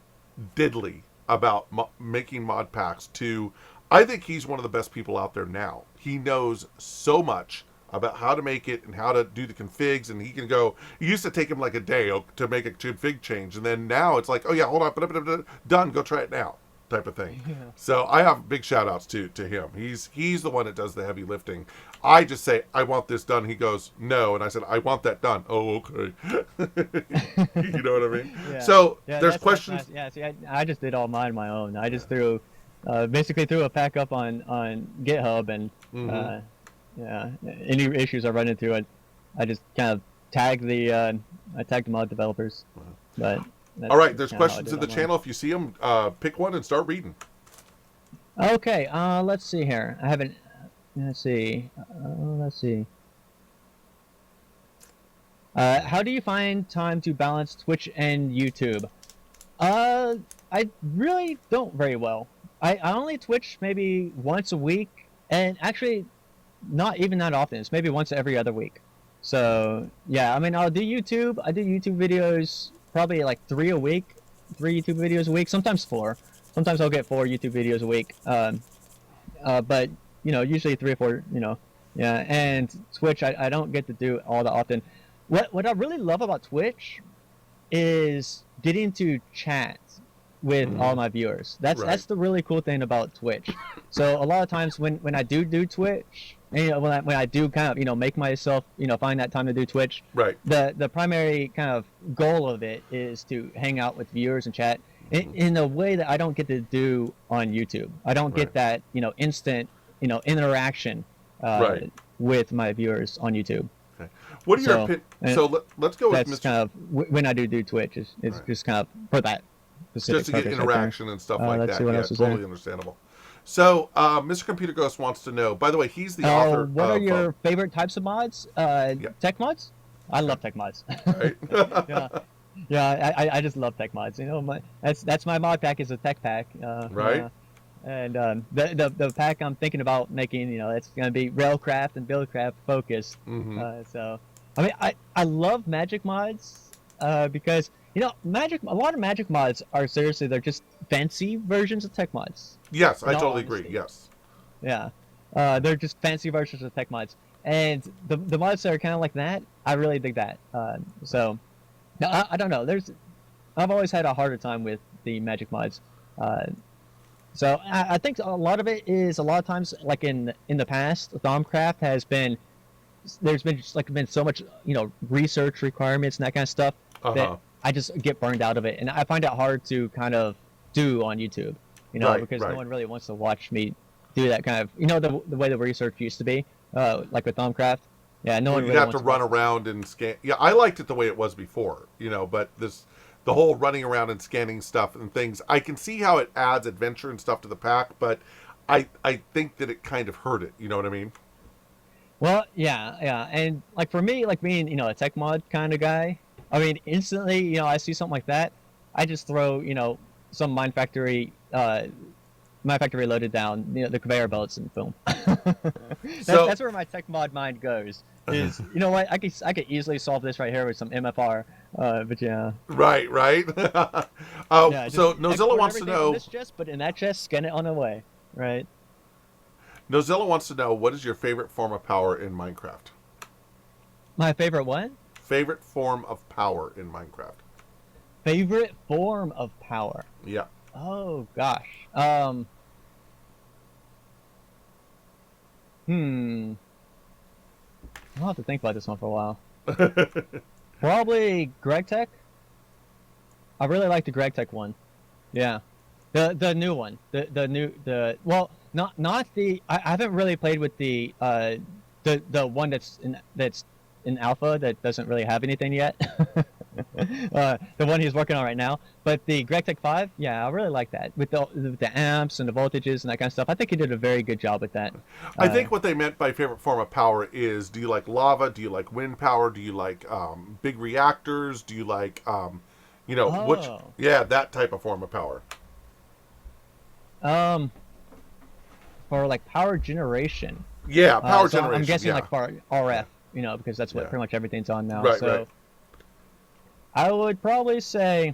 diddly about making mod packs to, I think he's one of the best people out there now. He knows so much about how to make it and how to do the configs, and he can go. It used to take him like a day to make a config change, and then now it's like, oh yeah, hold on, done, go try it now, type of thing. Yeah. So I have big shout outs to him. He's the one that does the heavy lifting. I just say, I want this done. He goes, no, and I said, I want that done. Oh, okay. You know what I mean? Yeah. So Yeah, there's questions. Yeah, see, I just did all mine on my own. I just basically threw a pack up on GitHub, and yeah, any issues I run into, I just kind of tag the mod developers. But all right, there's questions in the channel. If you see them, pick one and start reading. Okay, let's see here. I haven't. Let's see. How do you find time to balance Twitch and YouTube? I really don't very well. I only Twitch maybe once a week, and actually not even that often. It's maybe once every other week. So yeah, I mean, I'll do YouTube. I do YouTube videos probably like 3 a week, 3 YouTube videos a week, sometimes 4. Sometimes I'll get 4 YouTube videos a week. But usually 3 or 4. Yeah. And Twitch, I don't get to do all that often. What I really love about Twitch is getting to chat with all my viewers. That's the really cool thing about Twitch. So a lot of times when I do Twitch, and, when I do kind of make myself find that time to do Twitch, right, the primary kind of goal of it is to hang out with viewers and chat in a way that I don't get to do on YouTube. I don't get that instant interaction with my viewers on YouTube. Okay. What are your opinions? So let's go with that's kind of when I do Twitch. It's just kind of for that specific just to get interaction and stuff like that. Yeah, totally understandable. So, Mr. Computer Ghost wants to know. By the way, he's the author. What are your favorite types of mods? Tech mods? I love tech mods. Right. Yeah, I just love tech mods. That's my mod pack is a tech pack. Right. And the pack I'm thinking about making, it's going to be Railcraft and Buildcraft focused. So, I mean, I love Magic mods because Magic. A lot of Magic mods are seriously they're just fancy versions of tech mods. Yes, I totally agree. Yes. Yeah, they're just fancy versions of tech mods, and the mods that are kind of like that, I really dig that. So, I don't know. I've always had a harder time with the Magic mods. So I think a lot of it is a lot of times like in the past, Thaumcraft there's been so much research requirements and that kind of stuff that I just get burned out of it, and I find it hard to kind of do on YouTube, because no one really wants to watch me do that kind of the way the research used to be, like with Thaumcraft. Yeah, no one really have to run around and scan. Yeah, I liked it the way it was before, but the whole running around and scanning stuff and things, I can see how it adds adventure and stuff to the pack, but I think that it kind of hurt it. You know what I mean? Well, yeah, and like for me, like being a tech mod kind of guy, I mean, instantly, I see something like that, I just throw some Mind Factory loaded down, the conveyor belts, and boom. That's where my tech mod mind goes. Is what I could easily solve this right here with some MFR, but yeah. Right. So Nozilla wants to know. In this chest, but in that chest, scan it on the way. Right. Nozilla wants to know, what is your favorite form of power in Minecraft? My favorite what? Favorite form of power in Minecraft. Favorite form of power. Yeah. Oh gosh. I'll have to think about this one for a while. Probably Greg Tech. I really like the Greg Tech one. Yeah. The new one. Not the I haven't really played with the one that's in alpha that doesn't really have anything yet. The one he's working on right now. But the GregTech 5, yeah, I really like that with the amps and the voltages and that kind of stuff. I think he did a very good job with that. I think what they meant by favorite form of power is: do you like lava? Do you like wind power? Do you like big reactors? Do you like which? Oh. Yeah, that type of form of power. Um, for like power generation. Yeah, power So generation. I'm guessing yeah. like for RF, because that's what Yeah. pretty much everything's on now. Right, So right. I would probably say,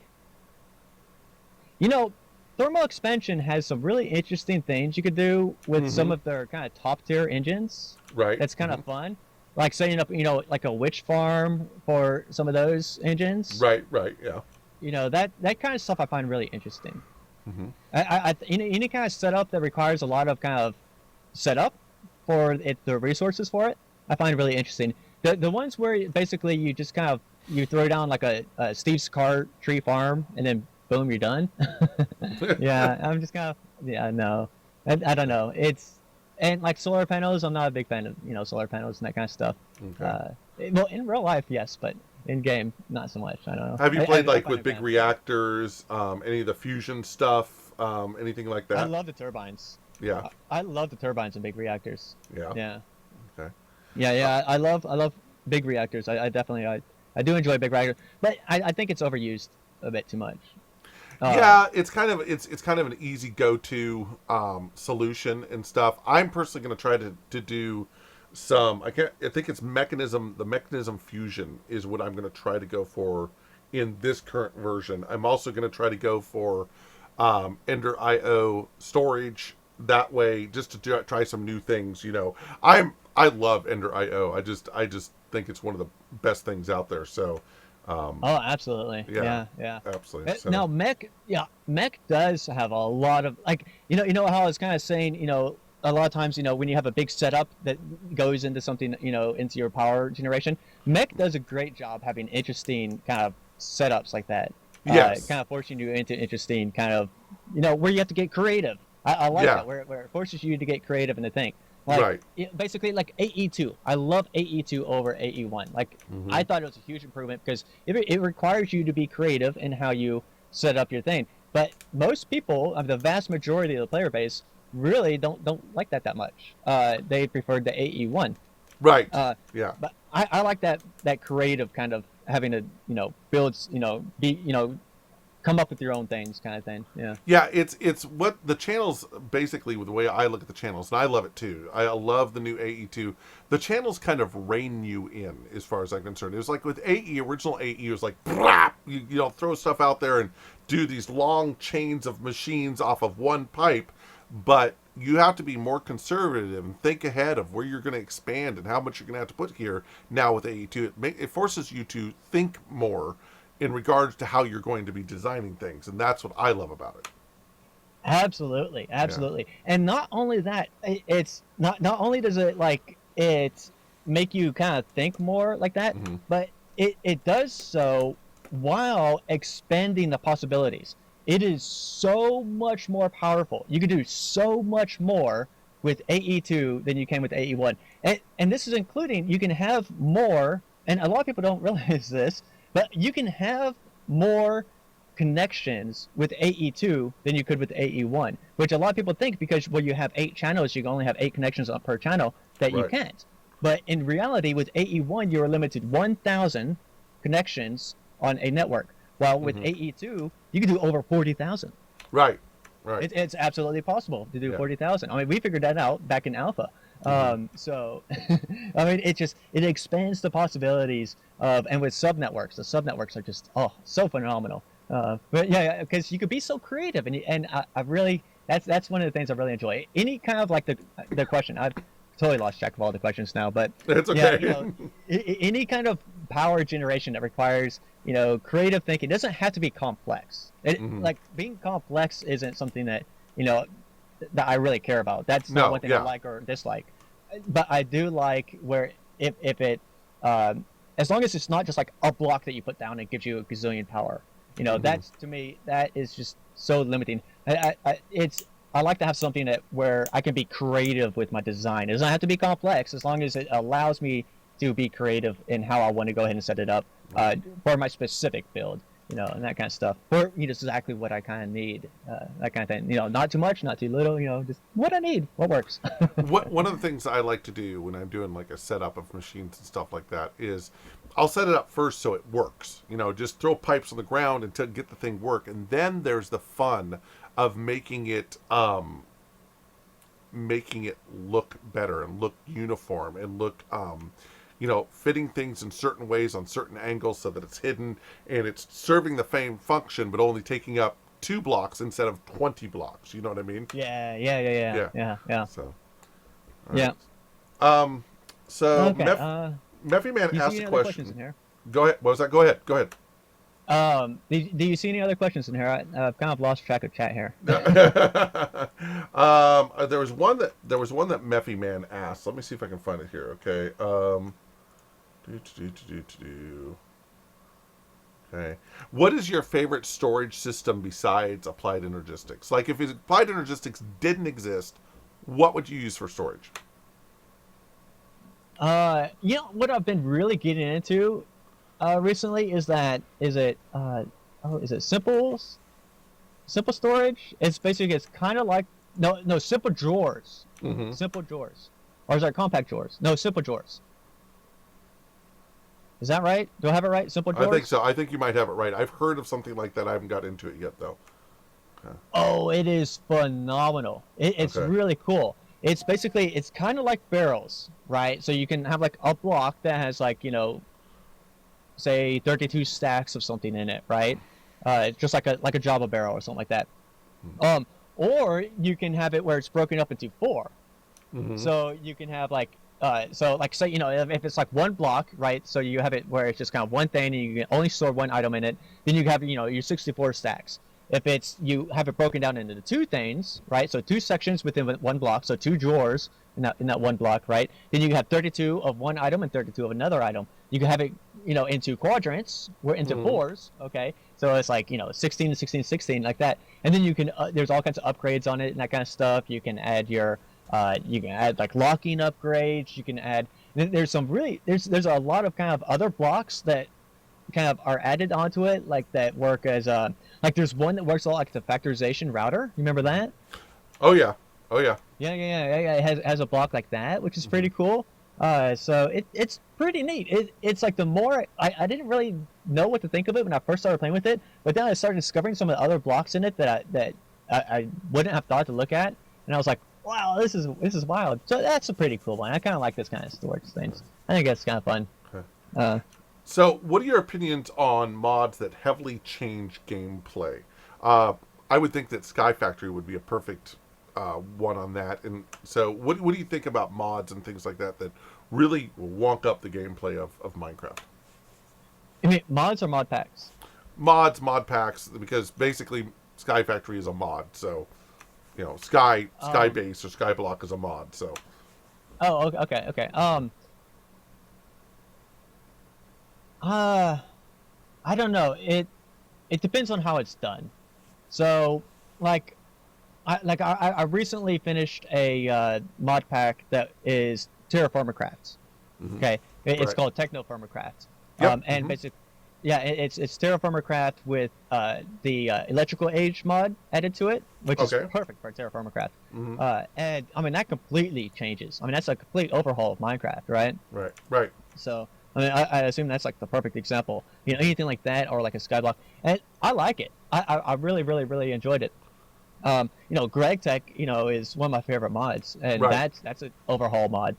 thermal expansion has some really interesting things you could do with some of their kind of top tier engines. Right. That's kind of fun. Like setting up, like a witch farm for some of those engines. Right. Right. Yeah. That kind of stuff I find really interesting. Mhm. Any kind of setup that requires a lot of kind of setup for it, the resources for it, I find really interesting. The ones where basically you just kind of you throw down like a Steve's car tree farm and then boom, you're done. Yeah, I'm just kind of no, I don't know. And like solar panels, I'm not a big fan of solar panels and that kind of stuff. Okay. Well, in real life, yes, but in game, not so much. I don't know. Have you played I like find with it big bad. reactors? Any of the fusion stuff? Anything like that? I love the turbines. Yeah. I love the turbines and big reactors. Yeah. Yeah. Okay. Yeah. I love big reactors. I definitely I do enjoy big reactors, but I think it's overused a bit too much. Yeah, it's kind of an easy go-to solution and stuff. I'm personally going to try to do some. I think it's mechanism. The mechanism fusion is what I'm going to try to go for in this current version. I'm also going to try to go for Ender IO storage. That way, just to try some new things. I love Ender IO. I just think it's one of the best things out there. So. Oh, absolutely. Yeah. Yeah. Absolutely. So, Now mech does have a lot of like how I was kind of saying a lot of times when you have a big setup that goes into something into your power generation, mech does a great job having interesting kind of setups like that. Yes. Kind of forcing you into interesting kind of where you have to get creative. I like Yeah. that where it forces you to get creative in the thing. Like, Right. basically like AE2. I love AE2 over AE1. Like, Mhm. I thought it was a huge improvement because it requires you to be creative in how you set up your thing. But most people, the vast majority of the player base, really don't like that much. They preferred the AE1. Right. Uh, Yeah. but I like that creative kind of having to build be come up with your own things kind of thing. Yeah. Yeah, it's what the channels basically with the way I look at the channels, and I love it too. I love the new AE2. The channels kind of rein you in as far as I'm concerned. It was like with AE, original AE was like brap, you throw stuff out there and do these long chains of machines off of one pipe, but you have to be more conservative and think ahead of where you're going to expand and how much you're going to have to put here. Now with AE2, it forces you to think more in regards to how you're going to be designing things, and that's what I love about it. Absolutely. And not only that, it's not only does it like it make you kind of think more like that, Mhm. but it does so while expanding the possibilities. It is so much more powerful. You can do so much more with AE2 than you can with AE1. And this is including you can have more, and a lot of people don't realize this, but you can have more connections with AE2 than you could with AE1, which a lot of people think because you have 8 channels, you can only have 8 connections per channel, that you Right. can't. But in reality, with AE1, you are limited 1,000 connections on a network, while with Mhm. AE2, you can do over 40,000. Right. Right. It's absolutely possible to do Yeah. 40,000. I mean, we figured that out back in alpha. So, I mean, it expands the possibilities of, and with subnetworks, the subnetworks are just so phenomenal. But yeah, because you could be so creative, and I really that's one of the things I really enjoy. Any kind of like the question, I've totally lost track of all the questions now, but It's yeah, okay. any kind of power generation that requires creative thinking. It doesn't have to be complex. Mhm. Like being complex isn't something that that I really care about. That's No, not one thing yeah. I like or dislike. But I do like where if it as long as it's not just like a block that you put down and gives you a gazillion power. Mhm. That's to me that is just so limiting. I like to have something where I can be creative with my design. It doesn't have to be complex as long as it allows me to be creative in how I want to go ahead and set it up for my specific build, and that kind of stuff. For exactly what I kind of need, that kind of thing. Not too much, not too little. Just what I need, what works. One of the things I like to do when I'm doing like a setup of machines and stuff like that is I'll set it up first so it works. Just throw pipes on the ground until get the thing work, and then there's the fun of making it look better and look uniform and look fitting things in certain ways on certain angles so that it's hidden and it's serving the same function but only taking up 2 blocks instead of 20 blocks. You know what I mean? Yeah. So, yeah. So Okay. Meffy Man You asked see a any other question. questions in here? Go ahead. What was that? Go ahead. Do you see any other questions in here? I've kind of lost track of chat here. There was one that Meffy Man asked. Let me see if I can find it here. Okay. Okay. What is your favorite storage system besides Applied Energistics? Like, if Applied Energistics didn't exist, what would you use for storage? What I've been really getting into recently is simple storage? It's kind of like simple drawers. Mm-hmm. Simple drawers. Or is that compact drawers? No, simple drawers. Is that right? Do I have it right? Simple drawers? I think so. I think you might have it right. I've heard of something like that. I haven't got into it yet, though. Okay. Oh, it is phenomenal. It's Okay. really cool. It's kind of like barrels, right? So you can have like a block that has like, say 32 stacks of something in it, right? Just like a Java barrel or something like that. Or you can have it where it's broken up into 4. Mm-hmm. So you can have like say if it's like 1 block, right? So you have it where it's just kind of one thing and you can only store 1 item in it. Then you have your 64 stacks. If you have it broken down into the 2 things, right? So 2 sections within 1 block, so 2 drawers in that 1 block, right? Then you have 32 of 1 item and 32 of another item. You can have it into quadrants, into 4s, okay? So it's like 16 to 16, 16 like that. And then you can there's all kinds of upgrades on it and that kind of stuff. You can add like locking upgrades. You can add. There's some there's a lot of kind of other blocks that kind of are added onto it, like that work as like there's one that works a lot like the factorization router. You remember that? Oh yeah. Yeah. It has a block like that, which is pretty cool. So it's pretty neat. It's like the more I didn't really know what to think of it when I first started playing with it, but then I started discovering some of the other blocks in it that I wouldn't have thought to look at, and I was like, wow, this is wild. So that's a pretty cool one. I kind of like this kind of storage things. I think that's kind of fun. Okay. So, what are your opinions on mods that heavily change gameplay? I would think that Sky Factory would be a perfect one on that. And so, what do you think about mods and things like that really wonk up the gameplay of Minecraft? You mean mods or mod packs? Mod packs, because basically Sky Factory is a mod. So, Sky Base or Sky Block is a mod. So. Oh, okay. I don't know. It depends on how it's done. So, I recently finished a mod pack that is Terraformer Crafts. Mm-hmm. Okay, it's Right. called Technoformer Craft. Yep. And Mhm. basically, yeah, it's Terraformer Craft with the Electrical Age mod added to it, which is Okay. perfect for Terraformer Craft. Mhm. And I mean that completely changes. I mean that's a complete overhaul of Minecraft, right? Right. So I mean I assume that's like the perfect example. Anything like that or like a skyblock, and I like it. I really enjoyed it. Greg Tech, is one of my favorite mods, and Right. that's an overhaul mod.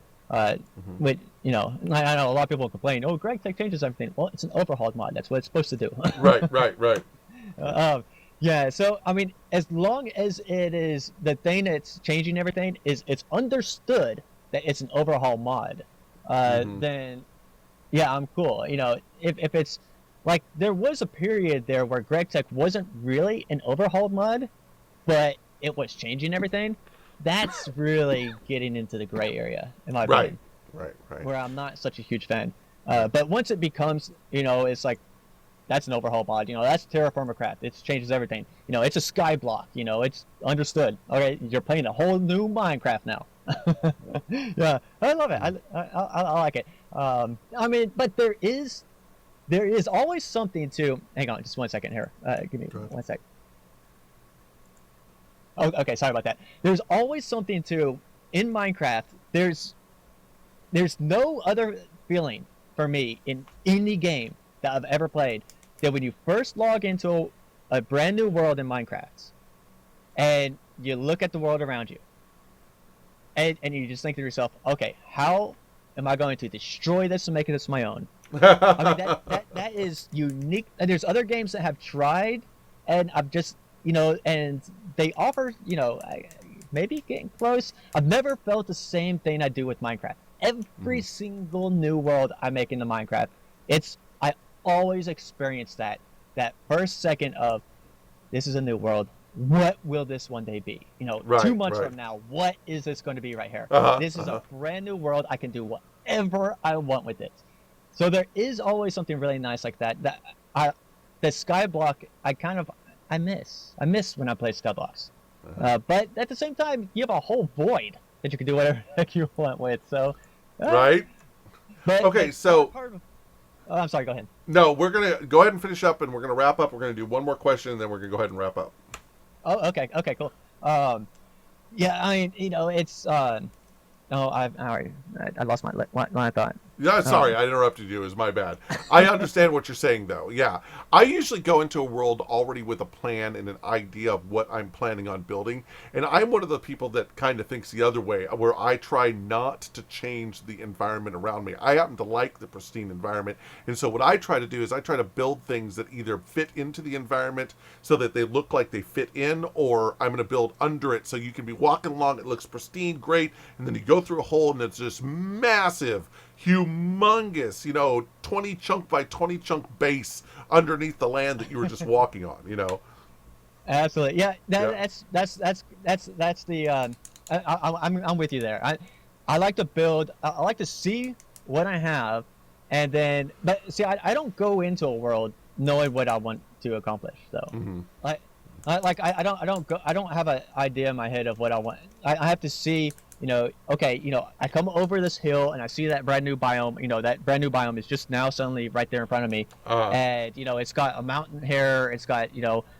With I know a lot of people complain, oh, Greg Tech changes everything. Well, it's an overhauled mod. That's what it's supposed to do. Right. Yeah. So I mean, as long as it is the thing that's changing everything is it's understood that it's an overhaul mod, then yeah, I'm cool. If it's like there was a period there where Greg Tech wasn't really an overhauled mod, but it was changing everything. That's really getting into the gray area, in my opinion. Right. Where I'm not such a huge fan. But once it becomes, it's like, that's an overhaul mod. That's Terraformer Craft. It changes everything. It's a sky block. It's understood. Okay, you're playing a whole new Minecraft now. Yeah, I love it. I like it. I mean, but there is always something to. Hang on, just 1 second here. Give me Go ahead. 1 sec. Oh, okay. Sorry about that. There's always something to in Minecraft. There's no other feeling for me in any game that I've ever played than when you first log into a brand new world in Minecraft, and you look at the world around you, and you just think to yourself, okay, how am I going to destroy this and make this my own? I mean, that is unique. And there's other games that have tried, and I've just, and they offer, maybe getting close. I've never felt the same thing I do with Minecraft. Every single new world I make into Minecraft, I always experience that first second of, this is a new world. What will this one day be? Right, 2 months right. from now, what is this going to be right here? Uh-huh, This is uh-huh. a brand new world. I can do whatever I want with it. So there is always something really nice like that. The skyblock, I miss. I miss when I play skyblocks. But at the same time, you have a whole void that you can do whatever the heck you want with. So, Right? But Okay, it's so- not part of, oh, I'm sorry. Go ahead. No, we're going to go ahead and finish up, and we're going to wrap up. We're going to do one more question, and then we're going to go ahead and wrap up. Oh, okay. Okay, cool. Yeah, I mean, it's no, I lost my line of thought. Yeah, sorry, I interrupted you. It was my bad. I understand what you're saying, though. Yeah. I usually go into a world already with a plan and an idea of what I'm planning on building. And I'm one of the people that kind of thinks the other way, where I try not to change the environment around me. I happen to like the pristine environment. And so what I try to do is I try to build things that either fit into the environment so that they look like they fit in, or I'm going to build under it so you can be walking along, it looks pristine, great, and then you go through a hole and it's this massive, humongous, 20 chunk by 20 chunk base underneath the land that you were just walking on. Absolutely, yeah. Yeah. That's the. I'm with you there. I like to build. I like to see what I have, and then. But see, I don't go into a world knowing what I want to accomplish. So, I don't have an idea in my head of what I want. I have to see. Okay, I come over this hill and I see that brand new biome. That brand new biome is just now suddenly right there in front of me. And, it's got a mountain here. It's got,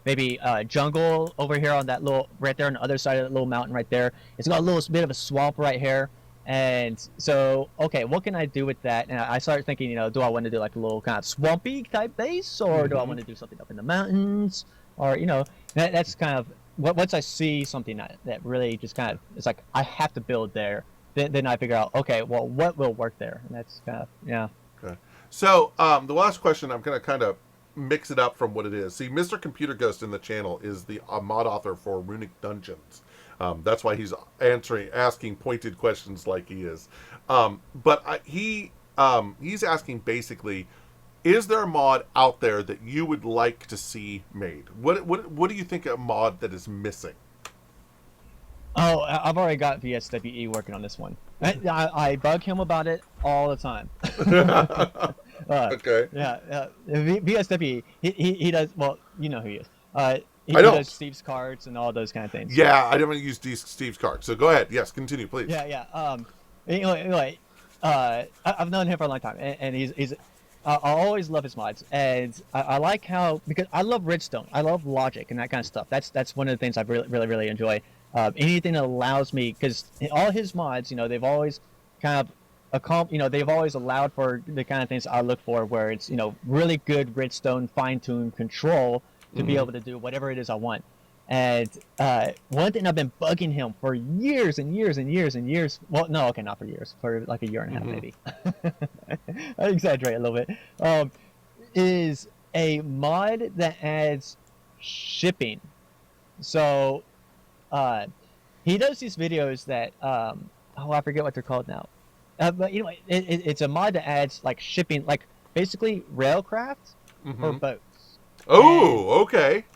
maybe jungle over here on that right there on the other side of that little mountain right there. It's got a little bit of a swamp right here. And so, okay, what can I do with that? And I started thinking, do I want to do like a little kind of swampy type base, or do I want to do something up in the mountains? Or, that's kind of, once I see something that really just kind of, it's like, I have to build there, then I figure out, okay, well, what will work there? And that's kind of, yeah. Okay. So the last question, I'm going to kind of mix it up from what it is. See, Mr. Computer Ghost in the channel is the mod author for Runic Dungeons. That's why he's asking pointed questions like he is. But he's asking basically, is there a mod out there that you would like to see made? What do you think a mod that is missing? Oh, I've already got VSWE working on this one. I bug him about it all the time. Okay. Yeah, VSWE. He does, well, you know who he is. He I don't. does Steve's cards and all those kind of things. Yeah, I didn't want to use Steve's card. So go ahead. Yes, continue, please. Yeah. Anyway, I've known him for a long time, and he's. I always love his mods, and I like how, because I love redstone, I love logic and that kind of stuff. That's one of the things I really enjoy. Anything that allows me, because all his mods, they've always kind of they've always allowed for the kind of things I look for, where it's really good redstone fine-tuned control to be able to do whatever it is I want. And one thing I've been bugging him for years and years and years and years. Well, no, okay, not for years, for like a year and a half maybe. I exaggerate a little bit. Is a mod that adds shipping. So he does these videos that I forget what they're called now. But it's a mod that adds like shipping, like basically railcraft for boats. Oh, okay.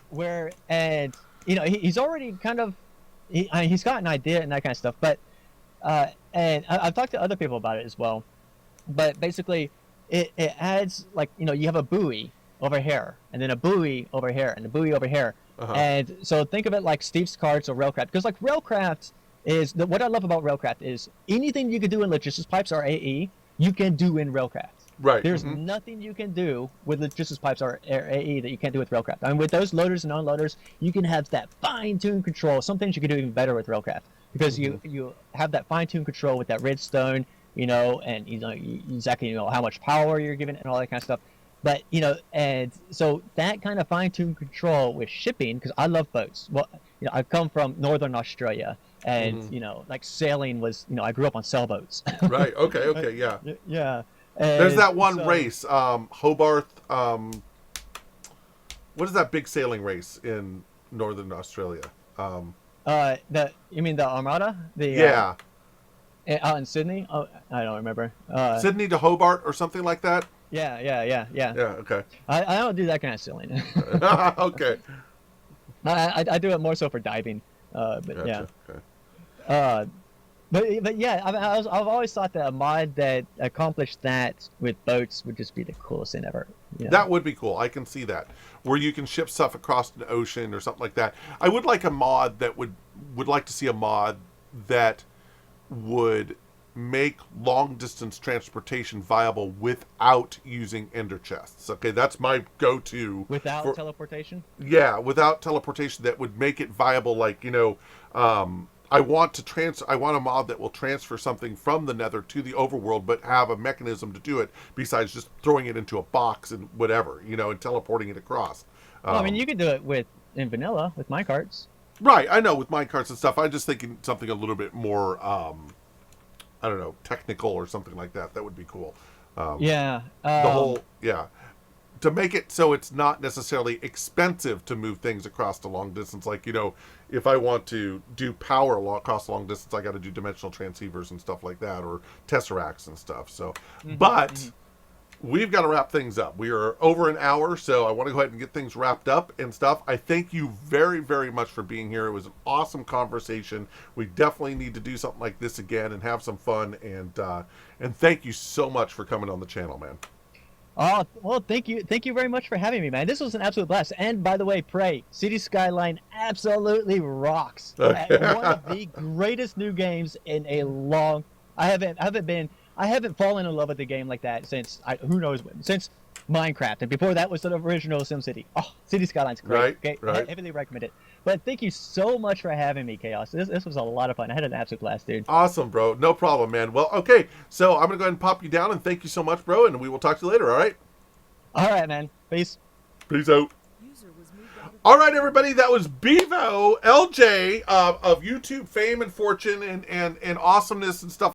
He's already kind of he's got an idea and that kind of stuff, but and I've talked to other people about it as well. But basically, it adds, like, you have a buoy over here, and then a buoy over here, and a buoy over here. And so think of it like Steve's cards or Railcraft, because like Railcraft, is what I love about Railcraft is anything you can do in logistics pipes or AE, you can do in Railcraft. Right. There's nothing you can do with logistics pipes or AE that you can't do with Railcraft. I mean, with those loaders and unloaders, you can have that fine-tuned control. Some things you can do even better with Railcraft because you have that fine-tuned control with that redstone, and exactly how much power you're giving and all that kind of stuff. But and so that kind of fine-tuned control with shipping, because I love boats. Well, I come from northern Australia, and like sailing was, I grew up on sailboats. Right. Okay. Yeah. Yeah. There's that And one so- race, Hobart. What is that big sailing race in northern Australia? You mean the Armada? Yeah, Out in Sydney? Oh, I don't remember. Sydney to Hobart or something like that. Yeah. Yeah. Okay. I don't do that kind of sailing. Okay. I do it more so for diving. But Gotcha. yeah. Okay. But yeah, I've always thought that a mod that accomplished that with boats would just be the coolest thing ever. That would be cool. I can see that, where you can ship stuff across an ocean or something like that. I would like a mod that would like to see a mod that would make long distance transportation viable without using ender chests. Okay, that's my go-to. Without teleportation. Yeah, without teleportation, that would make it viable. Like I want a mod that will transfer something from the Nether to the overworld, but have a mechanism to do it besides just throwing it into a box and whatever, and teleporting it across. Well, I mean, you could do it in vanilla with minecarts. Right, I know, with minecarts and stuff. I'm just thinking something a little bit more, I don't know, technical or something like that. That would be cool. Yeah. To make it so it's not necessarily expensive to move things across the long distance. Like, if I want to do power across long distance, I got to do dimensional transceivers and stuff like that, or tesseracts and stuff. So, but we've got to wrap things up. We are over an hour, so I want to go ahead and get things wrapped up and stuff. I thank you very, very much for being here. It was an awesome conversation. We definitely need to do something like this again and have some fun. And thank you so much for coming on the channel, man. Oh, well, thank you very much for having me, man. This was an absolute blast. And by the way, Prey, City Skyline absolutely rocks. Okay. One of the greatest new games in a long. I haven't fallen in love with the game like that since who knows when, since Minecraft, and before that was the original SimCity. Oh, City Skyline's great. Right, Okay, right. heavily recommend it. But thank you so much for having me, Chaos. This was a lot of fun. I had an absolute blast, dude. Awesome, bro. No problem, man. Well, okay. So I'm going to go ahead and pop you down, and thank you so much, bro, and we will talk to you later, all right? All right, man. Peace. Peace out. User was moved out of All right, everybody. That was Bevo, LJ, of YouTube fame and fortune and awesomeness and stuff